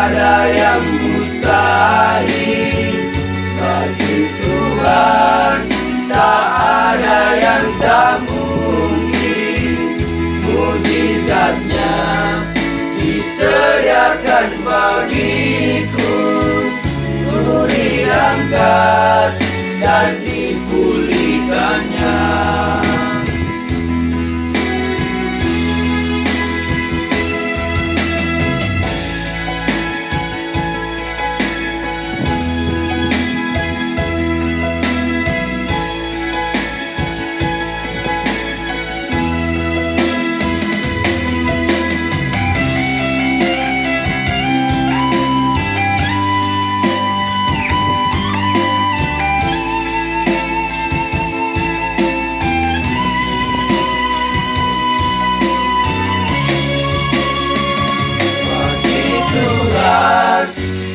ada yang mustahil. Bagi Tuhan tak ada yang tak mungkin. Mujizatnya disediakan bagiku, ku diangkat dan dipulihkannya.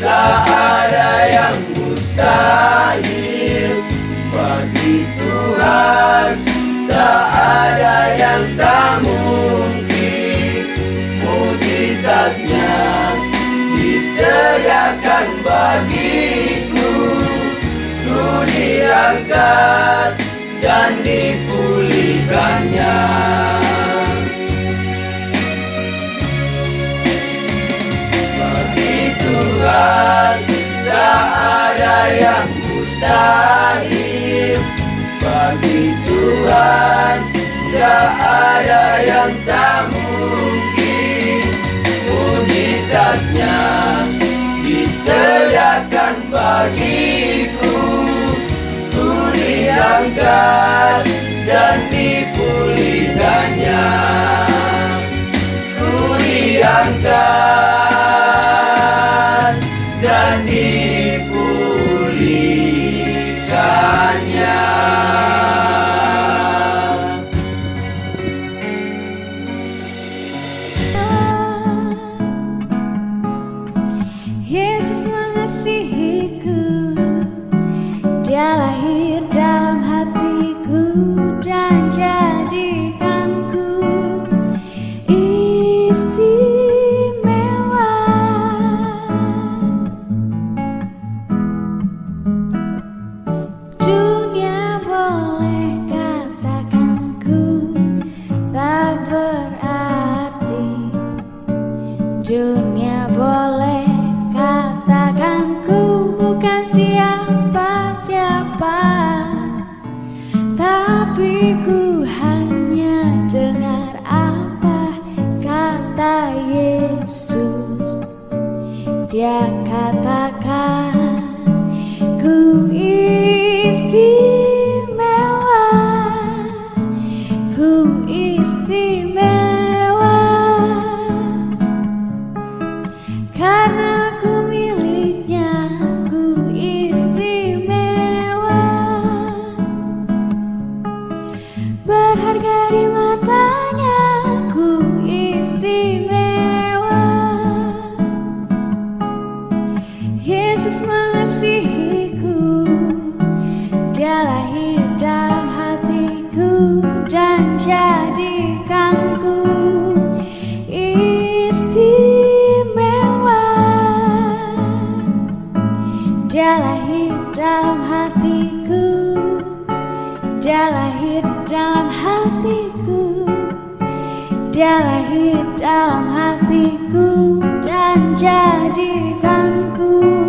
Tak ada yang mustahil. Bagi Tuhan tak ada yang tak mungkin. Mujizatnya disediakan bagiku, ku diangkat dan dipulihkannya. Tuhan tak ada yang mustahil. Bagi Tuhan tak ada yang tak mungkin. Mujizatnya disediakan bagiku, ku diangkat dan dipulihkannya. Ku diangkat dan dipulihkannya. Yesus mengasihiku, Dia lahir dalam hatiku dan jadikanku istimewa. Dunia boleh katakanku tak berarti. Dunia boleh katakanku bukan siapa-siapa, tapi ku hanya dengar apa kata Yesus. Dia katakan ku istimewa, ku istimewa, karena ku miliknya, ku istimewa, berharga di matanya, ku istimewa. Yesus mengasihiku, Dia lahir dalam hatiku dan jadikanku istimewa. Dia lahir dalam hatiku, Dia lahir dalam hatiku, Dia lahir dalam hatiku dan jadikanku